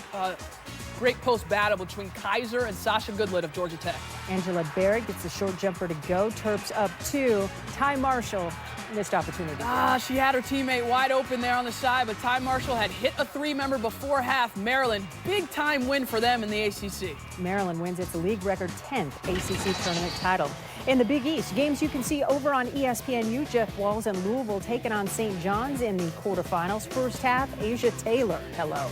battle between Kaiser and Sasha Goodlett of Georgia Tech. Angela Barrett gets the short jumper to go. Terps up 2. Ty Marshall missed opportunity. She had her teammate wide open there on the side, but Ty Marshall had hit a three, remember, before half. Maryland, big time win for them in the ACC. Maryland wins its league record 10th ACC tournament title. In the Big East, games you can see over on ESPNU. Jeff Walls and Louisville taking on St. John's in the quarterfinals. First half, Asia Taylor. Hello.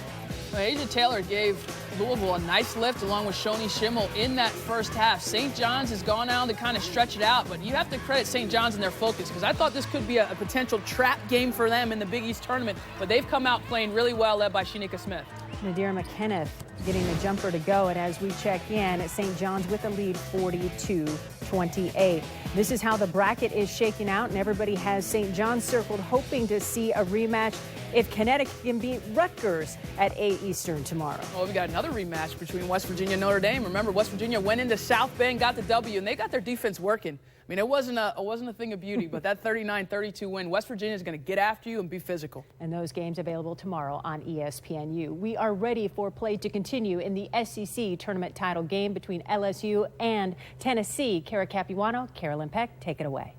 Asia Taylor gave Louisville a nice lift along with Shoni Schimmel in that first half. St. John's has gone on to kind of stretch it out, but you have to credit St. John's in their focus because I thought this could be a potential trap game for them in the Big East tournament, but they've come out playing really well, led by Shanika Smith. Nadir McKenneth getting the jumper to go, and as we check in, St. John's with a lead 42-28. This is how the bracket is shaking out, and everybody has St. John's circled, hoping to see a rematch if Connecticut can beat Rutgers at 8 Eastern tomorrow. Well, we got another rematch between West Virginia and Notre Dame. Remember, West Virginia went into South Bend, got the W, and they got their defense working. I mean, it wasn't a thing of beauty, but that 39-32 win, West Virginia is going to get after you and be physical. And those games available tomorrow on ESPNU. We are ready for play to continue in the SEC tournament title game between LSU and Tennessee. Kara Capuano, Carolyn Peck, take it away.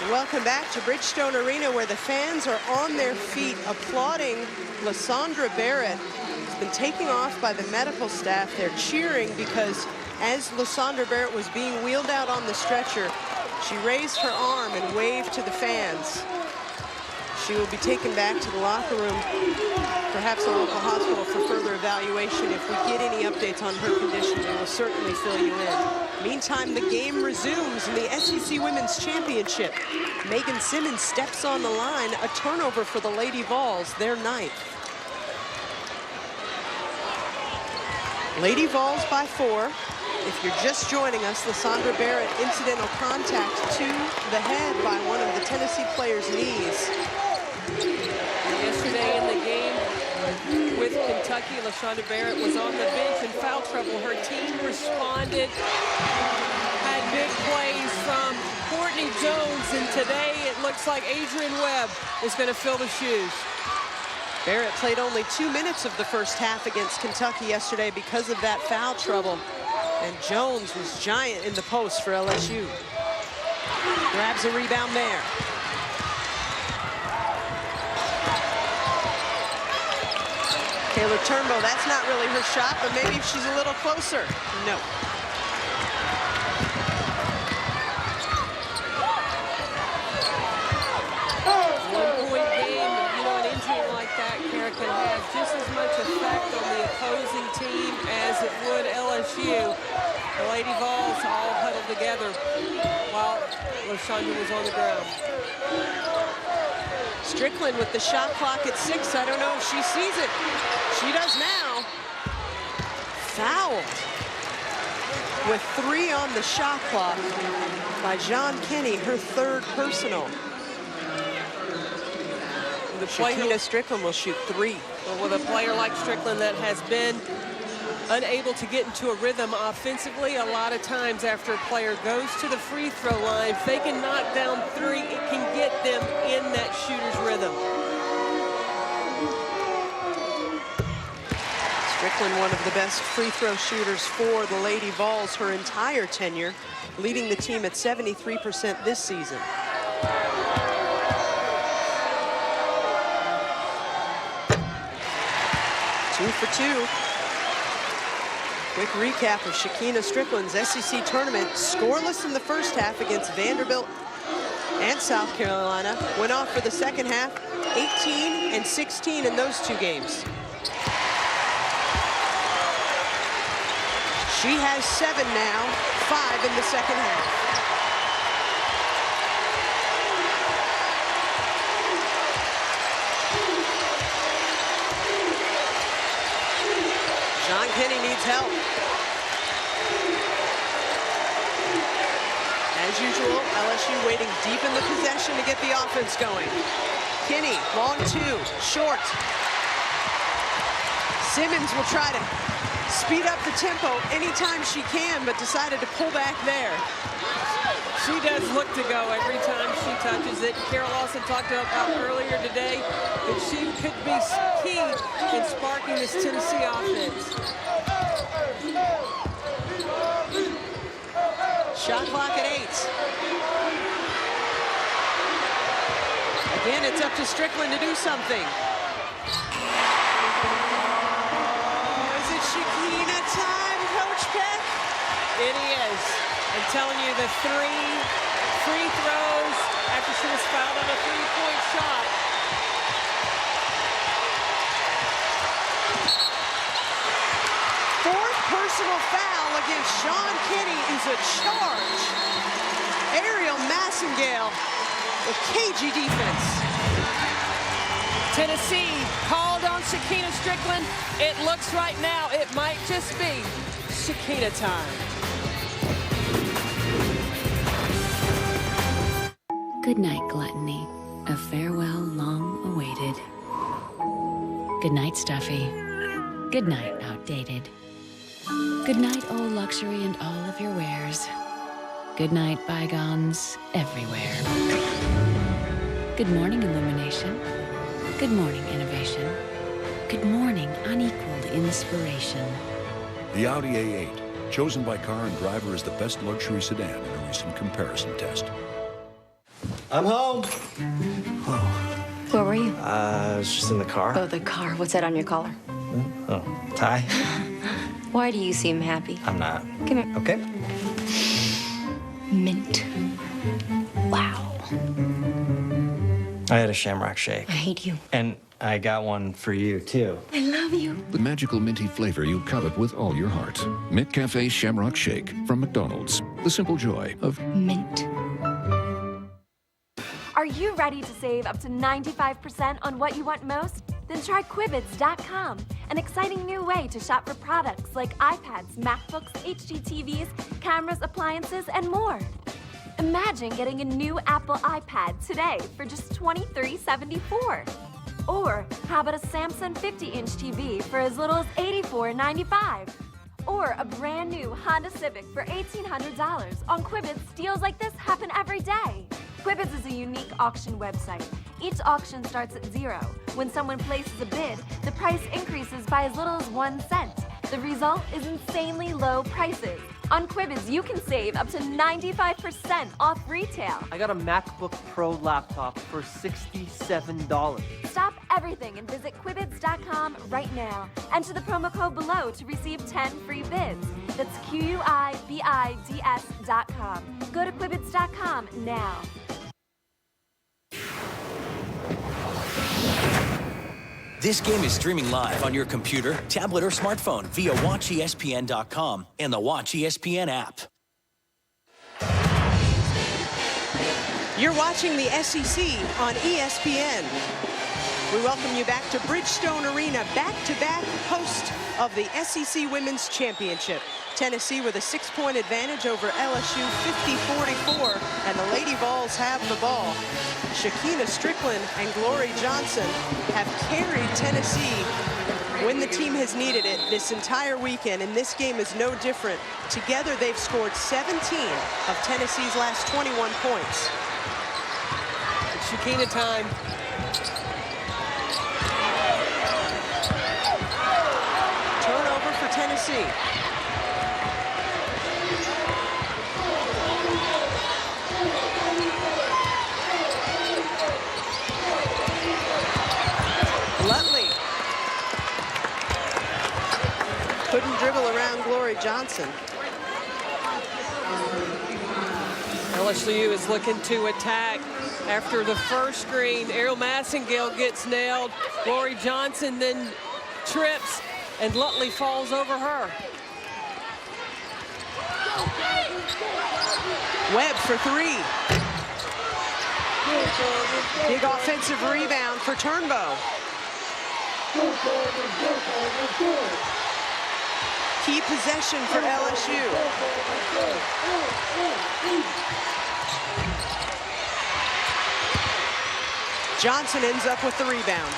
Welcome back to Bridgestone Arena, where the fans are on their feet applauding Lysandra Barrett, who's been taken off by the medical staff. They're cheering because as Lysandra Barrett was being wheeled out on the stretcher, she raised her arm and waved to the fans. She will be taken back to the locker room, perhaps a local hospital, for further evaluation. If we get any updates on her condition, we will certainly fill you in. Meantime, the game resumes in the SEC Women's Championship. Megan Simmons steps on the line, a turnover for the Lady Vols, their 9th. Lady Vols by 4. If you're just joining us, Lysandra Barrett, incidental contact to the head by one of the Tennessee players' knees. Yesterday in the game with Kentucky, Lysandra Barrett was on the bench in foul trouble. Her team responded, had big plays from Courtney Jones, and today it looks like Adrian Webb is going to fill the shoes. Barrett played only 2 minutes of the first half against Kentucky yesterday because of that foul trouble. And Jones was giant in the post for LSU. Grabs a rebound there. Taylor Turnbow, that's not really her shot, but maybe if she's a little closer. No. One-point game, you know, an injury like that, Kara, can have just as much effect on the opposing team as it would LSU. The Lady Vols all huddled together while Lysandra was on the ground. Strickland with the shot clock at 6. I don't know if she sees it. She does now. Fouled with 3 on the shot clock by John Kenny, her 3rd personal. Shakina Strickland will shoot 3. Well, with a player like Strickland that has been unable to get into a rhythm offensively, a lot of times after a player goes to the free throw line, if they can knock down 3, it can get them in that shooter's rhythm. Strickland, one of the best free throw shooters for the Lady Vols her entire tenure, leading the team at 73% this season. Two for 2. Quick recap of Shakina Strickland's SEC tournament. Scoreless in the first half against Vanderbilt and South Carolina. Went off for the second half, 18 and 16 in those 2 games. She has 7 now, 5 in the second half. John Kenny needs help. As usual, LSU waiting deep in the possession to get the offense going. Kenny, long 2, short. Simmons will try to speed up the tempo anytime she can, but decided to pull back there. She does look to go every time she touches it. Carol Lawson talked about earlier today that she could be key in sparking this Tennessee offense. Shot clock at 8. And it's up to Strickland to do something. Is it Shakina time, Coach Peck? It is. I'm telling you, the 3 free throws after she was fouled on a three-point shot. Fourth personal foul against Sean Kinney is a charge. Ariel Massengale with cagey defense. Tennessee called on Shakina Strickland. It looks right now it might just be Shakina time. Good night, gluttony. A farewell long awaited. Good night, stuffy. Good night, outdated. Good night, old luxury and all of your wares. Good night, bygones everywhere. Good morning, illumination. Good morning, innovation. Good morning, unequaled inspiration. The Audi A8, chosen by Car and Driver as the best luxury sedan in a recent comparison test. I'm home. Where were you? I was just in the car. Oh, the car. What's that on your collar? Oh, tie. Why do you seem happy? I'm not. Come here. Okay. Mint. Wow. I had a Shamrock Shake. I hate you. And I got one for you, too. I love you. The magical minty flavor you covet with all your heart. Mint Cafe Shamrock Shake from McDonald's. The simple joy of mint. Are you ready to save up to 95% on what you want most? Then try Quibids.com, an exciting new way to shop for products like iPads, MacBooks, HDTVs, cameras, appliances, and more. Imagine getting a new Apple iPad today for just $23.74. Or how about a Samsung 50-inch TV for as little as $84.95? Or a brand new Honda Civic for $1,800. On Quibids, deals like this happen every day. Quibids is a unique auction website. Each auction starts at 0. When someone places a bid, the price increases by as little as 1 cent. The result is insanely low prices. On Quibids, you can save up to 95% off retail. I got a MacBook Pro laptop for $67. Stop everything and visit Quibids.com right now. Enter the promo code below to receive 10 free bids. That's Quibids.com. Go to Quibids.com now. This game is streaming live on your computer, tablet, or smartphone via WatchESPN.com and the Watch ESPN app. You're watching the SEC on ESPN. We welcome you back to Bridgestone Arena, back-to-back host of the SEC Women's Championship. Tennessee with a 6-point advantage over LSU, 50-44, and the Lady Vols have the ball. Shakina Strickland and Glory Johnson have carried Tennessee when the team has needed it this entire weekend, and this game is no different. Together, they've scored 17 of Tennessee's last 21 points. It's Shakina time. Turnover for Tennessee. Lutley couldn't dribble around Glory Johnson. LSU is looking to attack after the first screen. Ariel Massengale gets nailed. Glory Johnson then trips, and Lutley falls over her. Webb for 3. Big offensive rebound for Turnbow. Key possession for LSU. Johnson ends up with the rebound.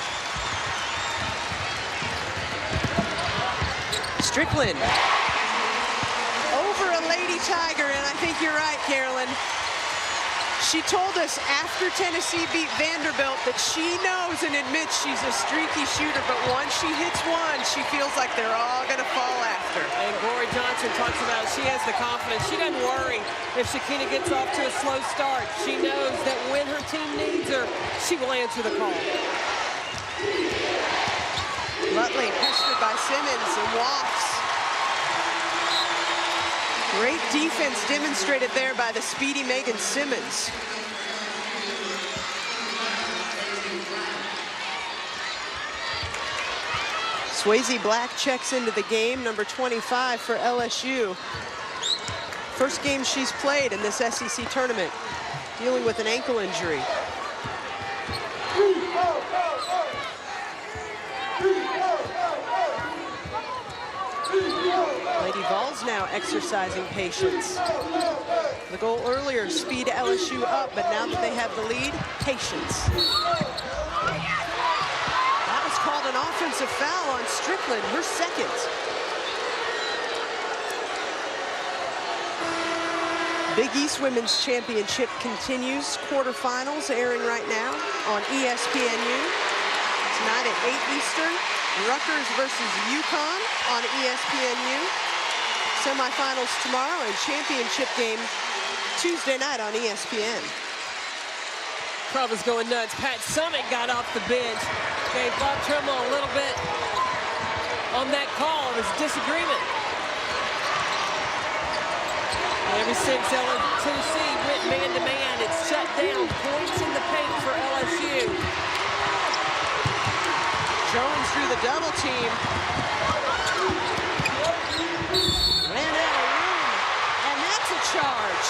Strickland over a Lady Tiger, and I think you're right, Carolyn. She told us after Tennessee beat Vanderbilt that she knows and admits she's a streaky shooter, but once she hits one, she feels like they're all going to fall after. And Glory Johnson talks about she has the confidence. She doesn't worry if Shakina gets off to a slow start. She knows that when her team needs her, she will answer the call. Lutley pestered by Simmons and wafts. Great defense demonstrated there by the speedy Megan Simmons. Swayze Black checks into the game, number 25 for LSU. First game she's played in this SEC tournament, dealing with an ankle injury. Lady Vols now exercising patience. The goal earlier, speed LSU up, but now that they have the lead, patience. That was called an offensive foul on Strickland, her second. Big East Women's Championship continues. Quarterfinals airing right now on ESPNU. Tonight at 8 Eastern. Rutgers versus UConn on ESPNU. Semifinals tomorrow and championship game Tuesday night on ESPN. Crowd was going nuts. Pat Summitt got off the bench. Gave Bob Trimble a little bit on that call. It was disagreement. Ever since Tennessee went man-to-man, it's shut down. Points in the paint for LSU. Jones through the double team. Ran out of room, and that's a charge.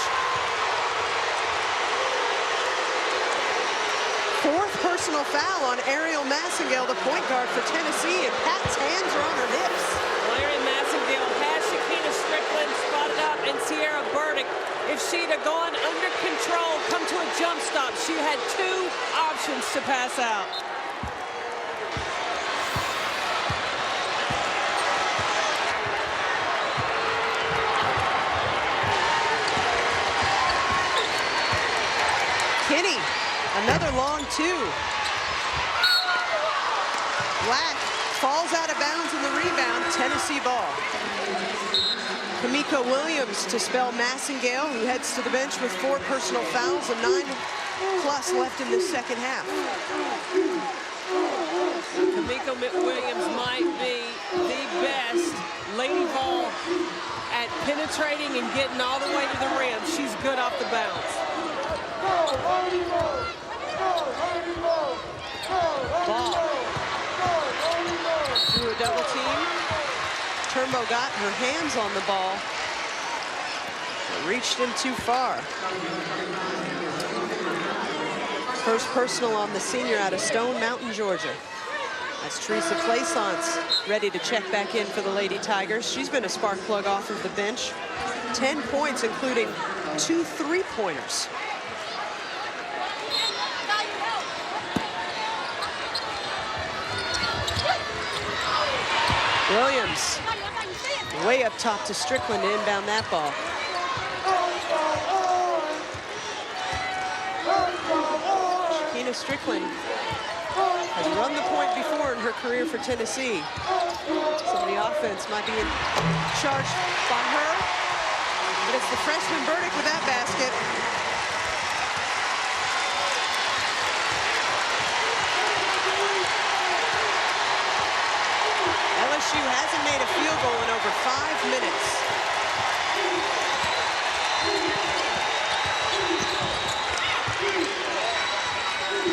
Fourth personal foul on Ariel Massengale, the point guard for Tennessee, and Pat's hands are on her hips. Well, Ariel Massengale has Shakina Strickland spotted up, and Sierra Burdick, if she'd have gone under control, come to a jump stop, she had two options to pass out. Kinney, another long two. Black falls out of bounds in the rebound, Tennessee ball. Kamiko Williams to spell Massengale, who heads to the bench with 4 personal fouls and 9+ left in the second half. Kamiko Williams might be the best Lady Vol at penetrating and getting all the way to the rim. She's good off the bounce. Ball through a double team. Turnbow got her hands on the ball, but reached in too far. First personal on the senior out of Stone Mountain, Georgia. That's Teresa Plaisance ready to check back in for the Lady Tigers. She's been a spark plug off of the bench. 10 points, including 2 3-pointers. Williams, way up top to Strickland to inbound that ball. Shakina Strickland has run the point before in her career for Tennessee. So the offense might be in charge by her, but it's the freshman Burdick with that basket. LSU hasn't made a field goal in over 5 minutes.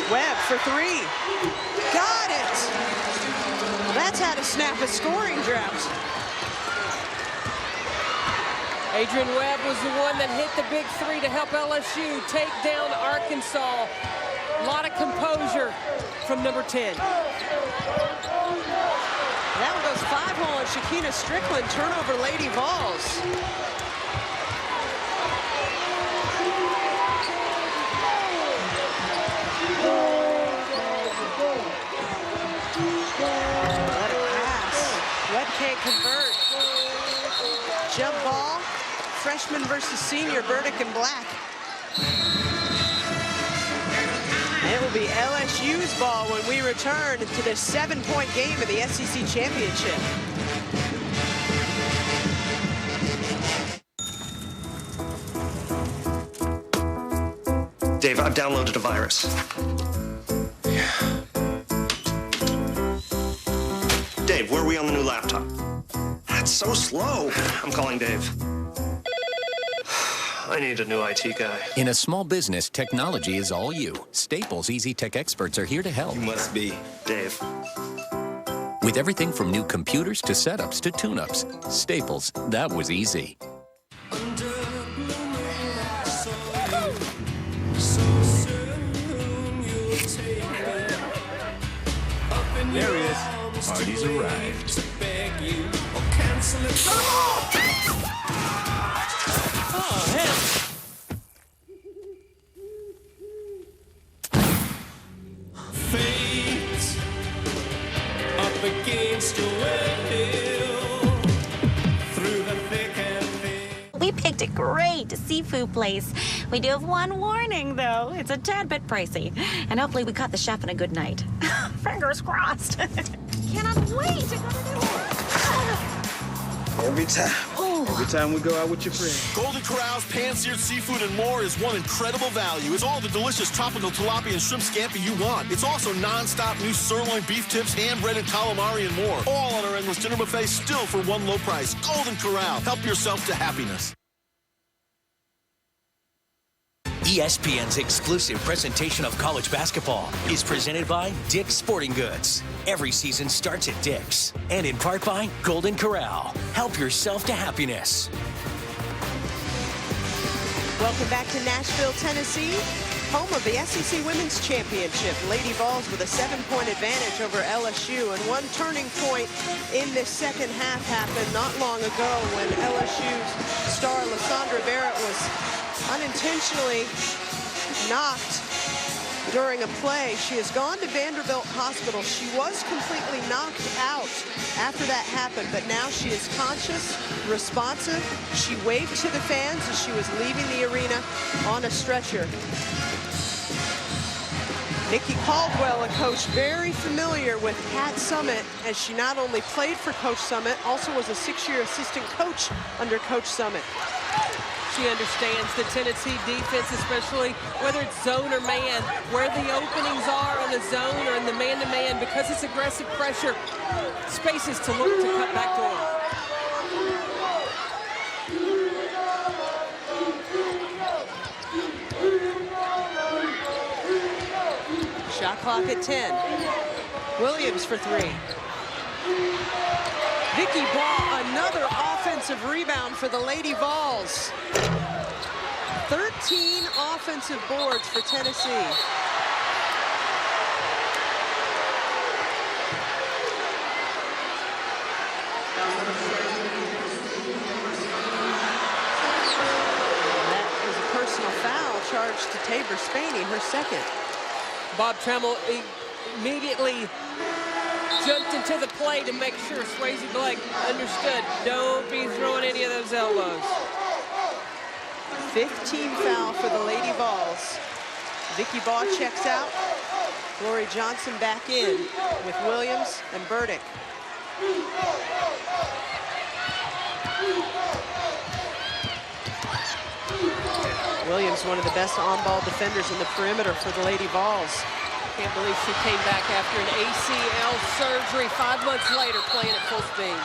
Webb for 3. Got it! That's how to snap a scoring drought. Adrian Webb was the one that hit the big 3 to help LSU take down Arkansas. A lot of composure from number 10. That one goes 5-hole on Shakina Strickland. Turnover, Lady Vols. Let it pass. Webb can't convert. Jump ball. Freshman versus senior, Burdick and Black. will be LSU's ball when we return to the 7-point game of the SEC Championship. Dave, I've downloaded a virus. Dave, where are we on the new laptop? That's so slow. I'm calling Dave. I need a new IT guy. In a small business, technology is all you. Staples Easy Tech experts are here to help. You must be Dave. With everything from new computers to setups to tune-ups. Staples, that was easy. There he is. Party's arrived. Oh, hell. Fate up against your will through the thick and thin. We picked a great seafood place. We do have one warning, though. It's a tad bit pricey. And hopefully we caught the chef on a good night. Fingers crossed. Cannot wait to go to the... Every time. Oh. Every time we go out with your friends. Golden Corral's pan-seared seafood and more is one incredible value. It's all the delicious tropical tilapia and shrimp scampi you want. It's also non-stop new sirloin, beef tips, hand-breaded calamari, and more. All on our endless dinner buffet, still for one low price. Golden Corral. Help yourself to happiness. ESPN's exclusive presentation of college basketball is presented by Dick's Sporting Goods. Every season starts at Dick's. And in part by Golden Corral. Help yourself to happiness. Welcome back to Nashville, Tennessee, home of the SEC Women's Championship. Lady Vols with a 7-point advantage over LSU. And one turning point in this second half happened not long ago when LSU's star Lysandra Barrett was unintentionally knocked during a play. She has gone to Vanderbilt Hospital. She was completely knocked out after that happened, but now she is conscious, responsive. She waved to the fans as she was leaving the arena on a stretcher. Nikki Caldwell, a coach very familiar with Pat Summitt, as she not only played for Coach Summitt, also was a 6-year assistant coach under Coach Summitt. She understands the Tennessee defense, especially whether it's zone or man, where the openings are on the zone or in the man-to-man, because it's aggressive pressure, spaces to look to cut back door. Shot clock at 10. Williams for 3. Vicky Ball, another offensive rebound for the Lady Vols. 13 offensive boards for Tennessee. That was a personal foul charged to Tabor Spaney, her second. Bob Trammell immediately jumped into the play to make sure Swayze Blake understood. Don't be throwing any of those elbows. 15 foul for the Lady Vols. Vicky Baugh checks out. Lori Johnson back in with Williams and Burdick. Williams, one of the best on-ball defenders in the perimeter for the Lady Vols. Can't believe she came back after an ACL surgery 5 months later playing at full speed.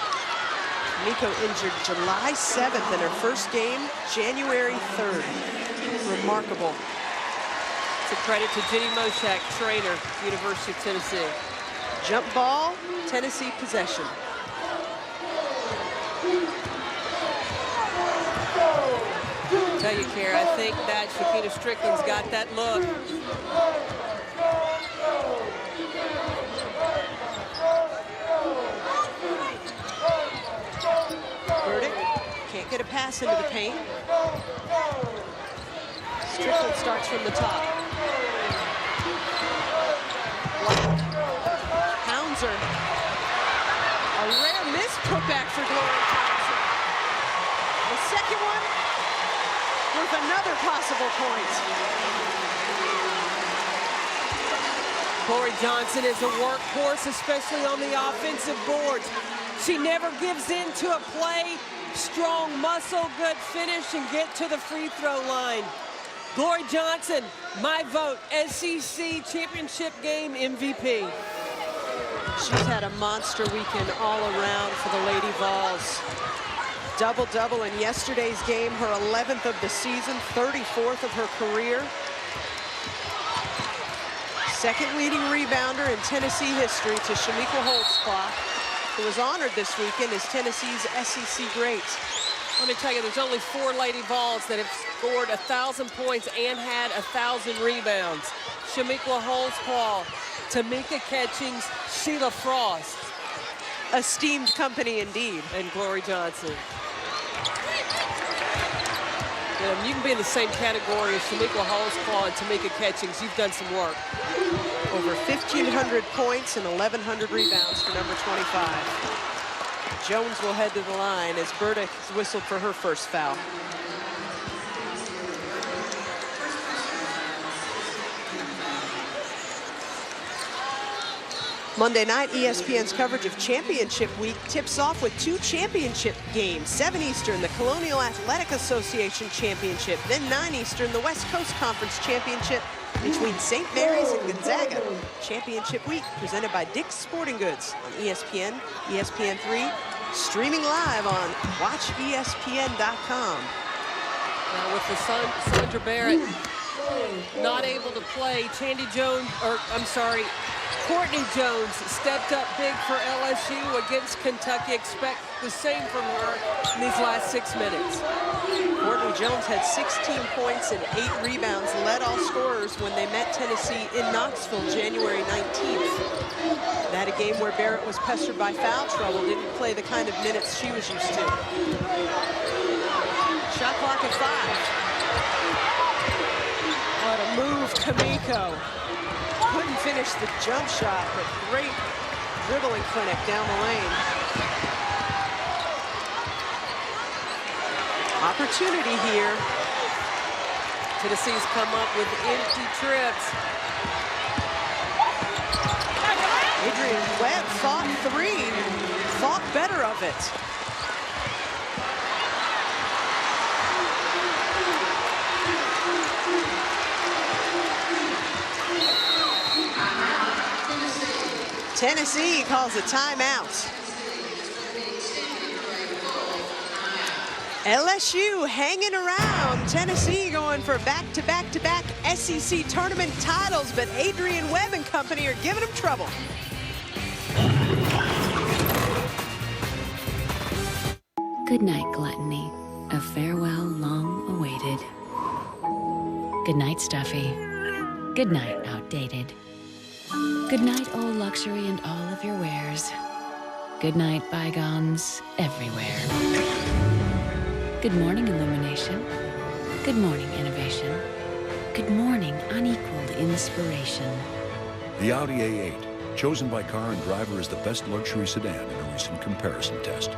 Miko injured July 7th in her first game, January 3rd. Remarkable. It's a credit to Jenny Moshak, trainer, University of Tennessee. Jump ball, Tennessee possession. I'll tell you, Kara, I think that Shakina Strickland's got that look. Burdick can't get a pass into the paint. Strickland starts from the top. Hounser. A rare miss putback for Gloria Townsend. The second one with another possible point. Corey Johnson is a workhorse, especially on the offensive boards. She never gives in to a play. Strong muscle, good finish, and get to the free throw line. Glory Johnson, my vote, SEC championship game MVP. She's had a monster weekend all around for the Lady Vols. Double-double in yesterday's game, her 11th of the season, 34th of her career. Second leading rebounder in Tennessee history to Shamika Holtzclaw, who was honored this weekend as Tennessee's SEC great. Let me tell you, there's only 4 Lady Vols that have scored 1,000 points and had 1,000 rebounds. Shamika Holtzclaw, Tamika Catchings, Sheila Frost. Esteemed company indeed. And Glory Johnson. You can be in the same category as Shamika Holtzclaw and Tamika Catchings. You've done some work. Over 1,500 points and 1,100 rebounds for number 25. Jones will head to the line as Berta has whistled for her first foul. Monday night, ESPN's coverage of Championship Week tips off with 2 championship games. 7 Eastern, the Colonial Athletic Association Championship. Then 9 Eastern, the West Coast Conference Championship between St. Mary's and Gonzaga. Championship Week presented by Dick's Sporting Goods on ESPN, ESPN3, streaming live on WatchESPN.com. Now with the Sandra Barrett not able to play, Courtney Jones stepped up big for LSU against Kentucky. Expect the same from her in these last 6 minutes. Courtney Jones had 16 points and 8 rebounds, led all scorers when they met Tennessee in Knoxville January 19th. That a game where Barrett was pestered by foul trouble, didn't play the kind of minutes she was used to. Shot clock at 5. What a move, Kamiko. Couldn't finish the jump shot, but great dribbling clinic down the lane. Opportunity here. Tennessee's come up with empty trips. Adrian Webb fought 3, thought better of it. Tennessee calls a timeout. LSU hanging around. Tennessee going for back-to-back-to-back SEC tournament titles, but Adrian Webb and company are giving them trouble. Good night, gluttony. A farewell long awaited. Good night, stuffy. Good night, outdated. Good night, old luxury and all of your wares. Good night, bygones everywhere. Good morning, illumination. Good morning, innovation. Good morning, unequaled inspiration. The Audi A8, chosen by Car and Driver as the best luxury sedan in a recent comparison test.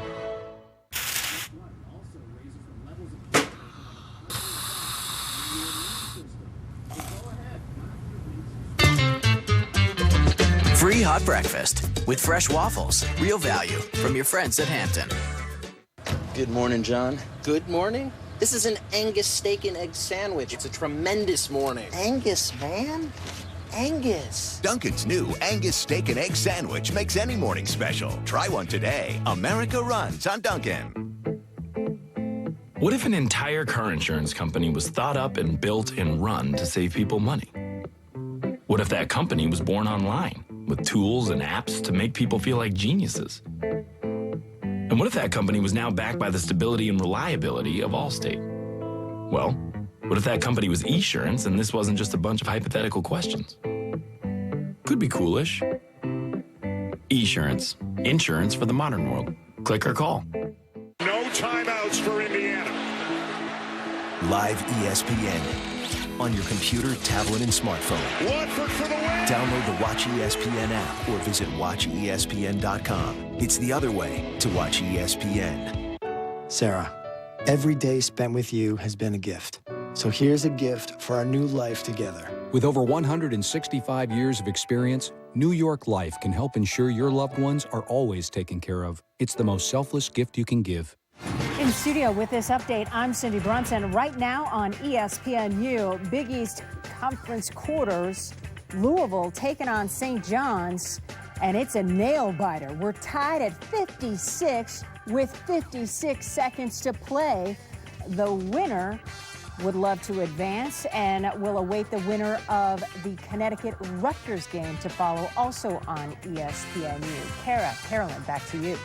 Free hot breakfast with fresh waffles. Real value from your friends at Hampton. Good morning, John. Good morning? This is an Angus steak and egg sandwich. It's a tremendous morning. Angus, man. Angus. Dunkin's new Angus steak and egg sandwich makes any morning special. Try one today. America runs on Dunkin'. What if an entire car insurance company was thought up and built and run to save people money? What if that company was born online with tools and apps to make people feel like geniuses? And what if that company was now backed by the stability and reliability of Allstate? Well, what if that company was Esurance and this wasn't just a bunch of hypothetical questions? Could be coolish. Esurance. Insurance for the modern world. Click or call. No timeouts for Indiana. Live ESPN. On your computer, tablet, and smartphone. Watford for the win! Download the Watch ESPN app or visit WatchESPN.com. It's the other way to watch ESPN. Sarah, every day spent with you has been a gift. So here's a gift for our new life together. With over 165 years of experience, New York Life can help ensure your loved ones are always taken care of. It's the most selfless gift you can give. In studio with this update, I'm Cindy Brunson. Right now on ESPNU, Big East Conference quarters, Louisville taking on St. John's, and it's a nail-biter. We're tied at 56 with 56 seconds to play. The winner would love to advance and will await the winner of the Connecticut-Rutgers game to follow, also on ESPNU. Carolyn, back to you.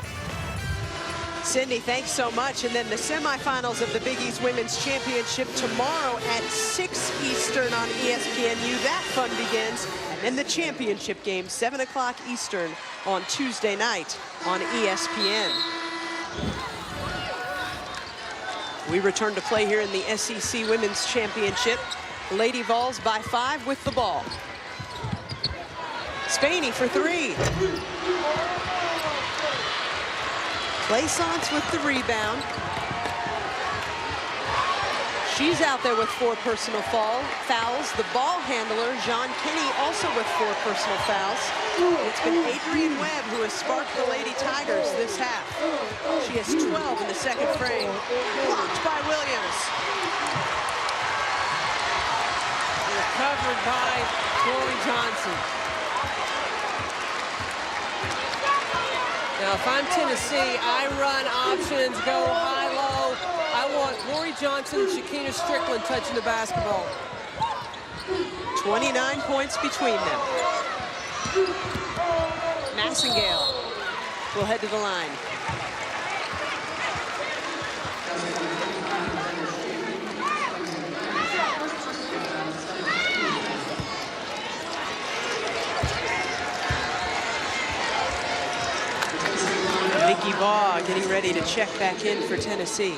Cindy, thanks so much. And then the semifinals of the Big East Women's Championship tomorrow at 6 Eastern on ESPNU. That fun begins. And then the championship game, 7 o'clock Eastern on Tuesday night on ESPN. We return to play here in the SEC Women's Championship. Lady Vols by 5 with the ball. Spaney for 3. Plaisance with the rebound. She's out there with 4 personal fouls. The ball handler, Jean Kenny, also with 4 personal fouls. It's been Adrienne Webb who has sparked the Lady Tigers this half. She has 12 in the second frame. Blocked by Williams. Recovered by Corey Johnson. Now, if I'm Tennessee, I run options, go high-low. I want Corey Johnson and Shakina Strickland touching the basketball. 29 points between them. Massengale will head to the line. Vicky Baugh getting ready to check back in for Tennessee.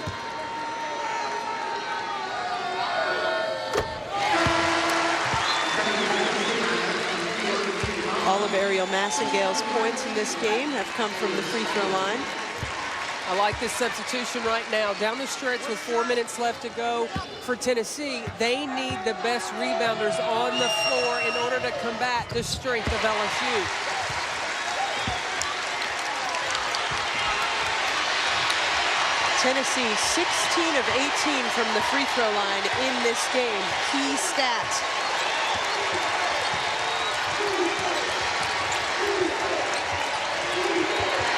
All of Ariel Massengale's points in this game have come from the free throw line. I like this substitution right now. Down the stretch with 4 minutes left to go for Tennessee, they need the best rebounders on the floor in order to combat the strength of LSU. Tennessee 16 of 18 from the free throw line in this game. Key stats.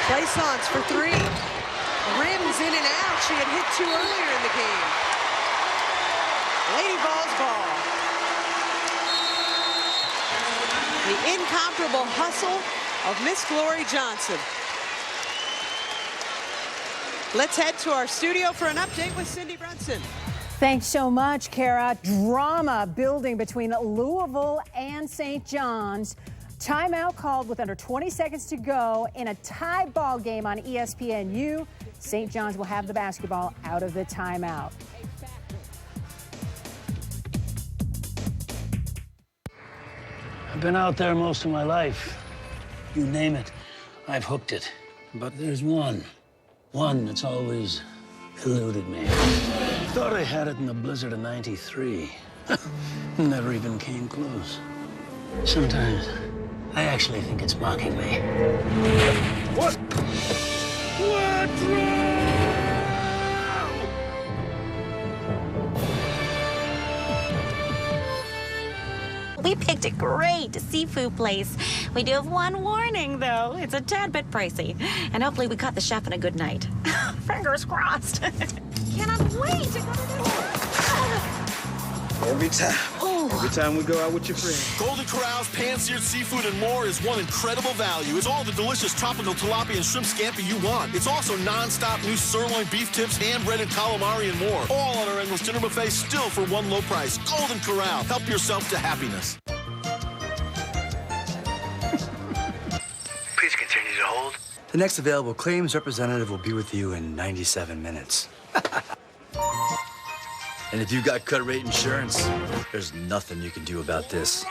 Plaisance for 3. Rims in and out. She had hit 2 earlier in the game. Lady Vols ball. The incomparable hustle of Miss Glory Johnson. Let's head to our studio for an update with Cindy Brunson. Thanks so much, Kara. Drama building between Louisville and St. John's. Timeout called with under 20 seconds to go in a tie ball game on ESPNU. St. John's will have the basketball out of the timeout. I've been out there most of my life. You name it, I've hooked it. But there's one that's always eluded me. Thought I had it in the blizzard of '93. Never even came close. Sometimes I actually think it's mocking me. What? We picked a great seafood place. We do have one warning, though. It's a tad bit pricey. And hopefully we caught the chef in a good night. Fingers crossed. Cannot wait to go to the... Every time we go out with your friends. Golden Corral's pan-seared seafood and more is one incredible value. It's all the delicious tropical tilapia and shrimp scampi you want. It's also non-stop new sirloin beef tips, ham-breaded calamari, and more. All on our endless dinner buffet, still for one low price. Golden Corral. Help yourself to happiness. Please continue to hold. The next available claims representative will be with you in 97 minutes. And if you've got cut rate insurance, there's nothing you can do about this.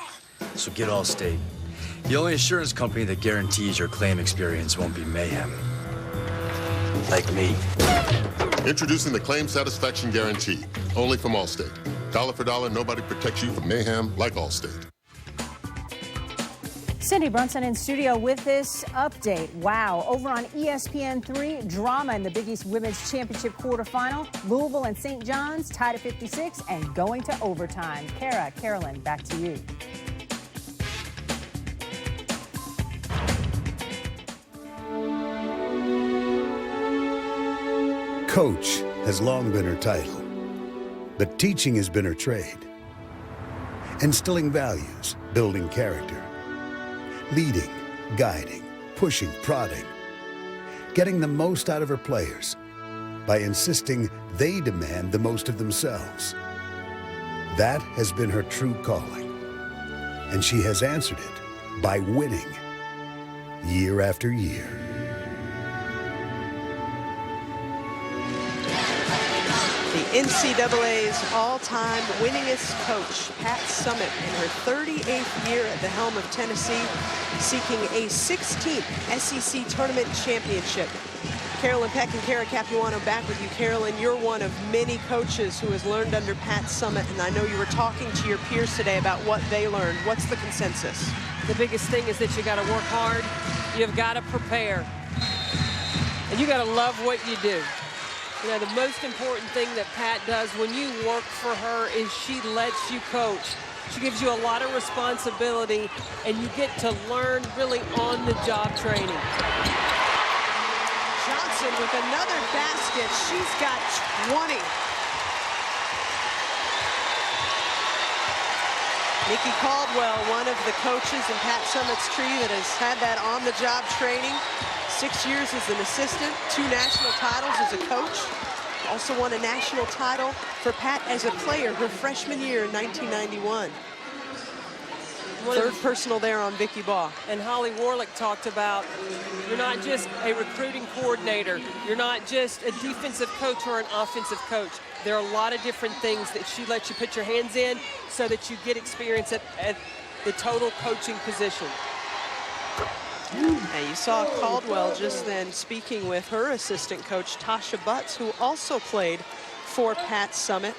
So get Allstate. The only insurance company that guarantees your claim experience won't be mayhem. Like me. Introducing the Claim Satisfaction Guarantee, only from Allstate. Dollar for dollar, nobody protects you from mayhem like Allstate. Cindy Brunson in studio with this update. Wow. Over on ESPN3, drama in the Big East Women's Championship quarterfinal. Louisville and St. John's tied at 56 and going to overtime. Carolyn, back to you. Coach has long been her title, but teaching has been her trade. Instilling values, building character. Leading, guiding, pushing, prodding. Getting the most out of her players by insisting they demand the most of themselves. That has been her true calling. And she has answered it by winning year after year. The NCAA's all-time winningest coach, Pat Summitt, in her 38th year at the helm of Tennessee, seeking a 16th SEC tournament championship. Carolyn Peck and Kara Capuano back with you. Carolyn, you're one of many coaches who has learned under Pat Summitt, and I know you were talking to your peers today about what they learned. What's the consensus? The biggest thing is that you got to work hard. You've got to prepare. And you got to love what you do. You know, the most important thing that Pat does when you work for her is she lets you coach. She gives you a lot of responsibility, and you get to learn really on-the-job training. Johnson with another basket. She's got 20. Nikki Caldwell, one of the coaches in Pat Summitt's tree that has had that on-the-job training. 6 years as an assistant, 2 national titles as a coach. Also won a national title for Pat as a player her freshman year in 1991. Third personal there on Vicky Baugh. And Holly Warlick talked about you're not just a recruiting coordinator. You're not just a defensive coach or an offensive coach. There are a lot of different things that she lets you put your hands in so that you get experience at the total coaching position. And you saw Caldwell just then speaking with her assistant coach, Tasha Butts, who also played for Pat Summitt.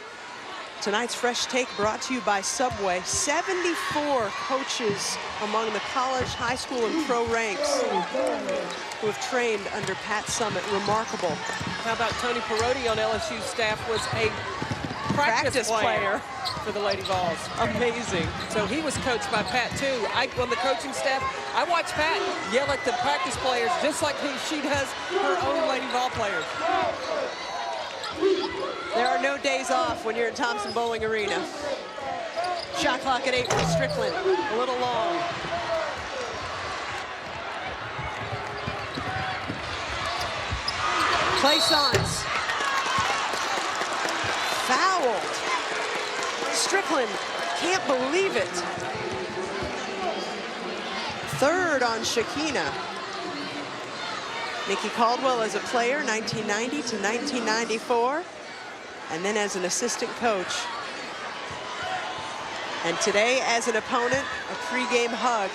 Tonight's Fresh Take brought to you by Subway. 74 coaches among the college, high school, and pro ranks who have trained under Pat Summitt. Remarkable. How about Tony Perotti on LSU staff was a practice player for the Lady Vols. Amazing. So he was coached by Pat too. On the coaching staff, I watched Pat yell at the practice players just like she does her own Lady Vol players. There are no days off when you're at Thompson Bowling Arena. Shot clock at 8 for Strickland. A little long. Plaisance. Fouled. Strickland can't believe it. Third on Shakina. Nikki Caldwell as a player, 1990 to 1994, and then as an assistant coach. And today as an opponent, a pregame hug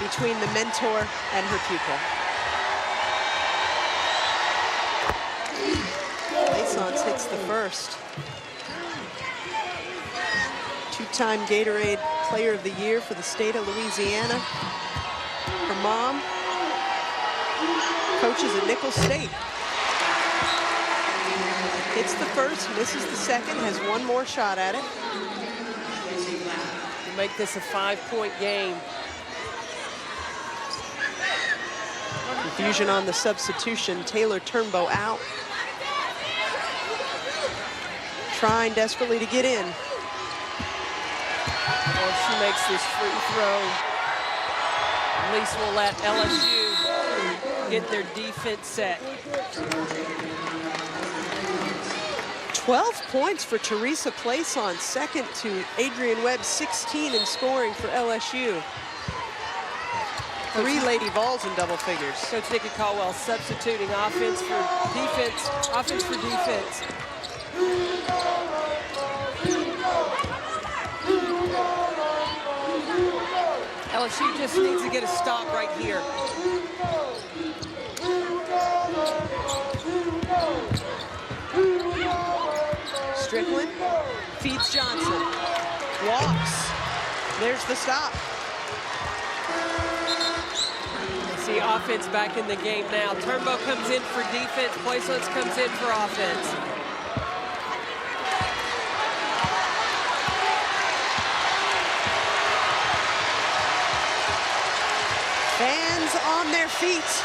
between the mentor and her pupil. Plaisance hits the first. Two-time Gatorade Player of the Year for the state of Louisiana. Her mom coaches at Nicholls State. Hits the first, misses the second, has one more shot at it. You make this a 5-point game. Confusion on the substitution. Taylor Turnbow out. Trying desperately to get in. Well, if she makes this free throw, at least we'll let LSU get their defense set. 12 points for Teresa Plaisance, second to Adrian Webb, 16 in scoring for LSU. 3 Lady Vols in double figures. Coach Nikki Caldwell substituting offense for defense, offense for defense. LSU just needs to get a stop right here. Strickland feeds Johnson. Walks. There's the stop. See offense back in the game now. Turnbow comes in for defense. Plaisance comes in for offense. Fans on their feet.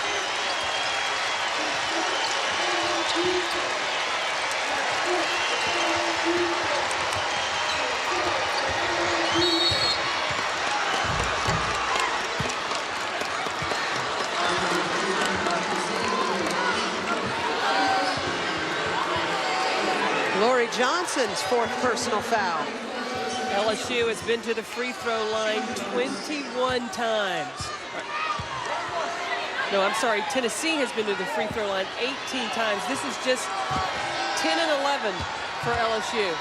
Lori Johnson's fourth personal foul. LSU has been to the free throw line 21 times. No, I'm sorry, Tennessee has been to the free throw line 18 times. This is just 10 and 11 for LSU.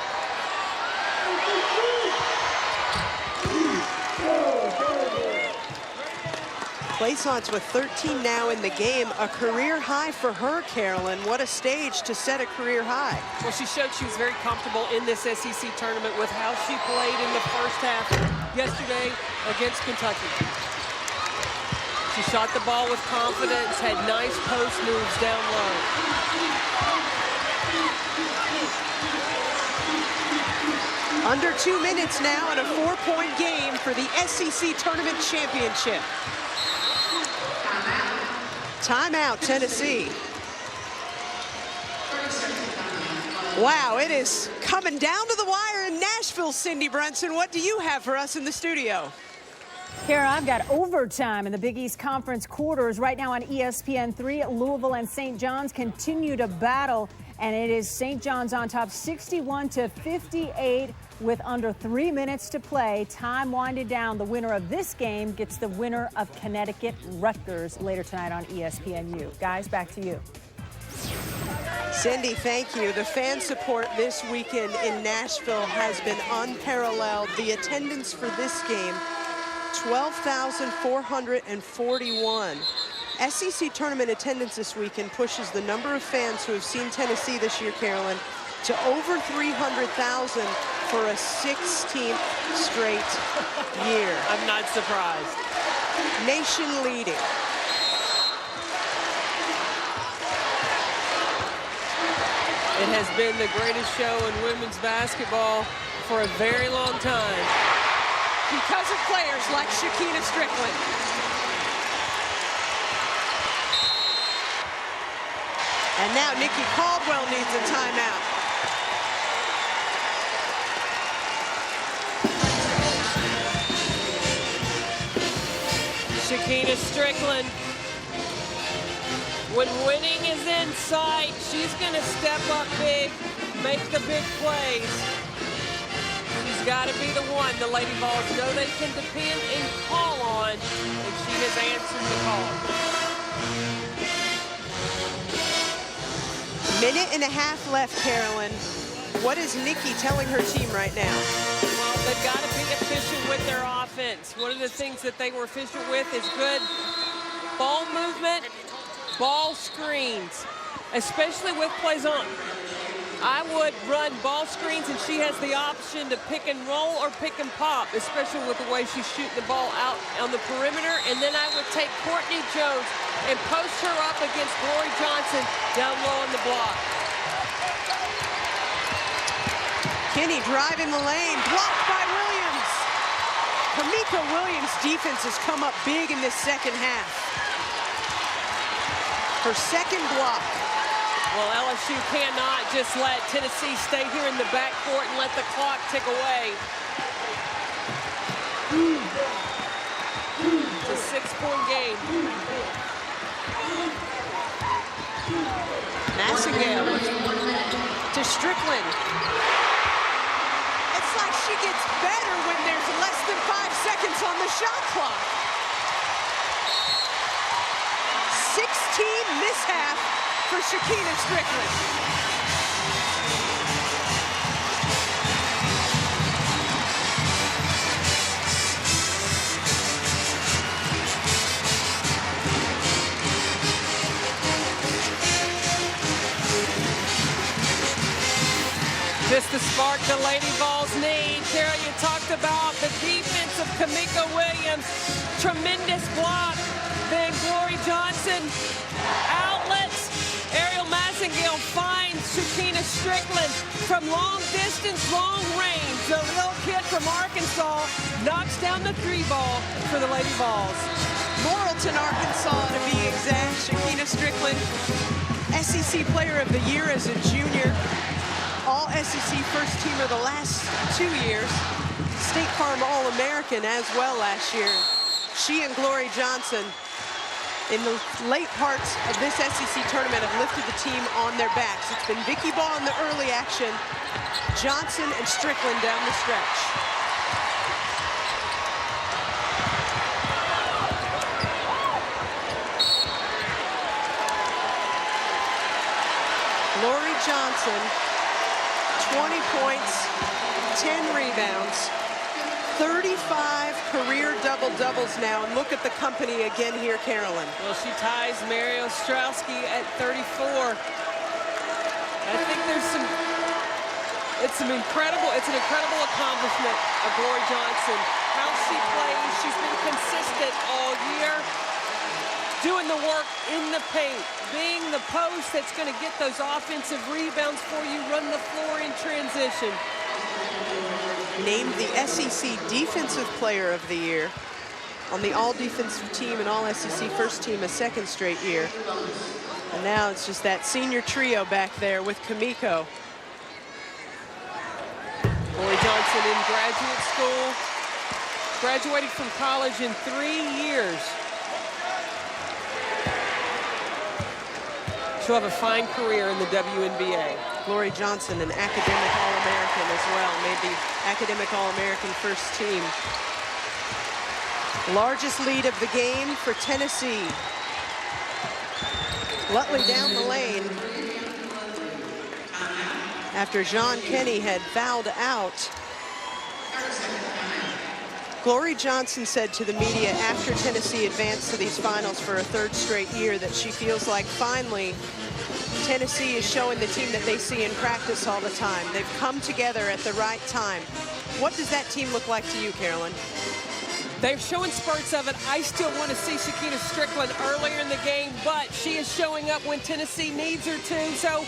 Plaisance with 13 now in the game, a career high for her, Carolyn. What a stage to set a career high. Well, she showed she was very comfortable in this SEC tournament with how she played in the first half yesterday against Kentucky. She shot the ball with confidence, had nice post moves down low. Under 2 minutes now in a 4-point game for the SEC Tournament Championship. Timeout, Tennessee. Wow, it is coming down to the wire in Nashville, Cindy Brunson. What do you have for us in the studio? Kara, I've got overtime in the Big East Conference quarters right now on ESPN3. Louisville and St. John's continue to battle, and it is St. John's on top 61-58 with under 3 minutes to play. Time winding down. The winner of this game gets the winner of Connecticut-Rutgers later tonight on ESPNU. Guys, back to you. Cindy, thank you. The fan support this weekend in Nashville has been unparalleled. The attendance for this game, 12,441. SEC tournament attendance this weekend pushes the number of fans who have seen Tennessee this year, Carolyn, to over 300,000 for a 16th straight year. I'm not surprised. Nation leading. It has been the greatest show in women's basketball for a very long time. Because of players like Shakina Strickland. And now Nikki Caldwell needs a timeout. Shakina Strickland. When winning is in sight, she's going to step up big, make the big plays. She's got to be the one the Lady Vols know they can depend and call on, and she has answered the call. Minute and a half left, Carolyn. What is Nikki telling her team right now? Well, they've got to be efficient with their offense. One of the things that they were efficient with is good ball movement, ball screens, especially with Plaisance. I would run ball screens, and she has the option to pick and roll or pick and pop, especially with the way she's shooting the ball out on the perimeter. And then I would take Courtney Jones and post her up against Lori Johnson down low on the block. Kenny driving the lane, blocked by Williams. Kamika Williams' defense has come up big in this second half. Her second block. Well, LSU cannot just let Tennessee stay here in the backcourt and let the clock tick away. It's a 6-point game. Massingale to Strickland. It's like she gets better when there's less than 5 seconds on the shot clock. 16 mishap for Shakina Strickland. Just the spark the Lady Vols need. Carol, you talked about the defense of Kamiko Williams. Tremendous block. Then Glory Johnson. Outlets. Ariel Massengale finds Shakina Strickland from long distance, long range. The little kid from Arkansas knocks down the 3-ball for the Lady Vols. Morrilton, Arkansas, to be exact. Shakina Strickland, SEC Player of the Year as a junior. All SEC first teamer the last 2 years. State Farm All-American as well last year. She and Glory Johnson in the late parts of this SEC tournament have lifted the team on their backs. It's been Vicky Ball in the early action, Johnson and Strickland down the stretch. Glory Johnson, 20 points, 10 rebounds, 35 career double-doubles now. And look at the company again here, Carolyn. Well, she ties Mary Ostrowski at 34. I think it's an incredible accomplishment of Glory Johnson. How she plays, she's been consistent all year, doing the work in the paint, being the post that's going to get those offensive rebounds for you, run the floor in transition. Named the SEC Defensive Player of the Year on the all-defensive team and all-SEC first team a second straight year. And now it's just that senior trio back there with Kamiko. Glory Johnson in graduate school, graduated from college in 3 years. She'll have a fine career in the WNBA. Glory Johnson, an academic All-American as well, made the academic All-American first team. Largest lead of the game for Tennessee. Lutley down the lane after John Kenny had fouled out. Glory Johnson said to the media after Tennessee advanced to these finals for a 3rd straight year that she feels like finally Tennessee is showing the team that they see in practice all the time. They've come together at the right time. What does that team look like to you, Carolyn? They're showing spurts of it. I still want to see Shakina Strickland earlier in the game, but she is showing up when Tennessee needs her to, so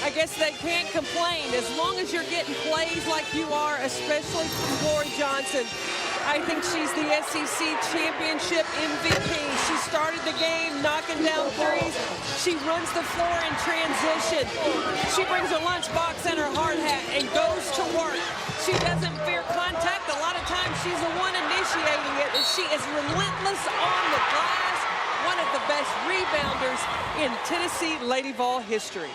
I guess they can't complain. As long as you're getting plays like you are, especially from Glory Johnson, I think she's the SEC Championship MVP. She started the game knocking down threes. She runs the floor in transition. She brings her lunchbox and her hard hat and goes to work. She doesn't fear contact. A lot of times she's the one initiating it, and she is relentless on the glass. One of the best rebounders in Tennessee Lady Vol history.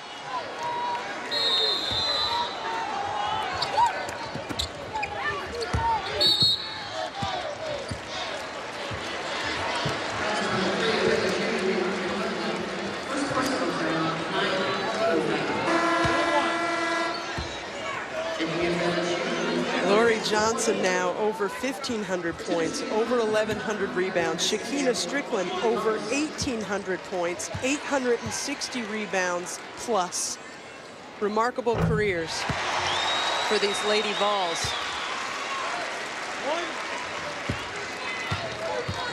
Glory Johnson now over 1,500 points, over 1,100 rebounds. Shakina Strickland over 1,800 points, 860 rebounds plus. Remarkable careers for these Lady Vols.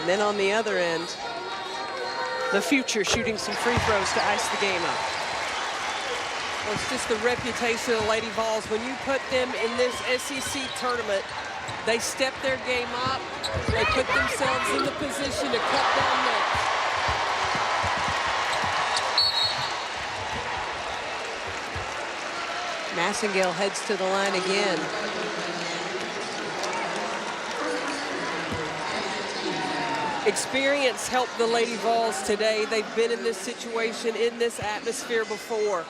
And then on the other end, the future shooting some free throws to ice the game up. Well, it's just the reputation of the Lady Vols. When you put them in this SEC tournament, they step their game up. They put themselves in the position to cut down nets. Massengale heads to the line again. Experience helped the Lady Vols today. They've been in this situation, in this atmosphere before.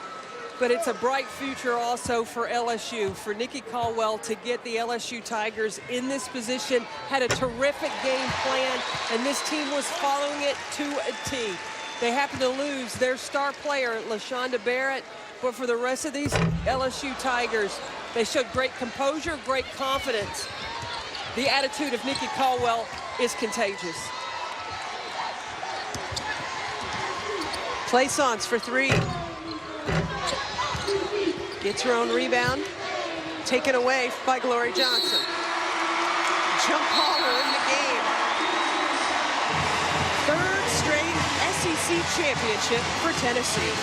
But it's a bright future also for LSU, for Nikki Caldwell to get the LSU Tigers in this position, had a terrific game plan, and this team was following it to a T. They happened to lose their star player, LaShonda Barrett, but for the rest of these LSU Tigers, they showed great composure, great confidence. The attitude of Nikki Caldwell is contagious. Plaisance for three. Gets her own rebound. taken away by Glory Johnson. Jump baller in the game. Third straight SEC championship for Tennessee.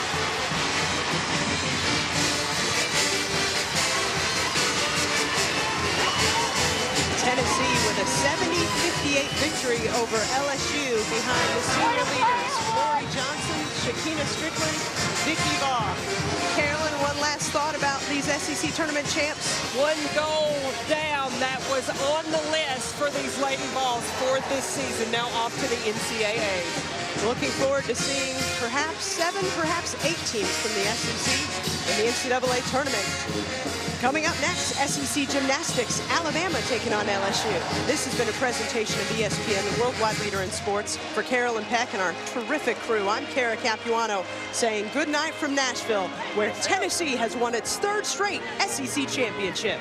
Tennessee with a 70-58 victory over LSU behind the senior leaders, Glory Johnson, Shakina Strickland, Vicky Vaughn. Carolyn, one last thought about these SEC tournament champs? One goal down that was on the list for these Lady Vols for this season, now off to the NCAA. Looking forward to seeing perhaps 7, perhaps 8 teams from the SEC in the NCAA tournament. Coming up next, SEC Gymnastics, Alabama taking on LSU. This has been a presentation of ESPN, the worldwide leader in sports. For Carolyn Peck and our terrific crew, I'm Kara Capuano saying good night from Nashville, where Tennessee has won its 3rd straight SEC championship.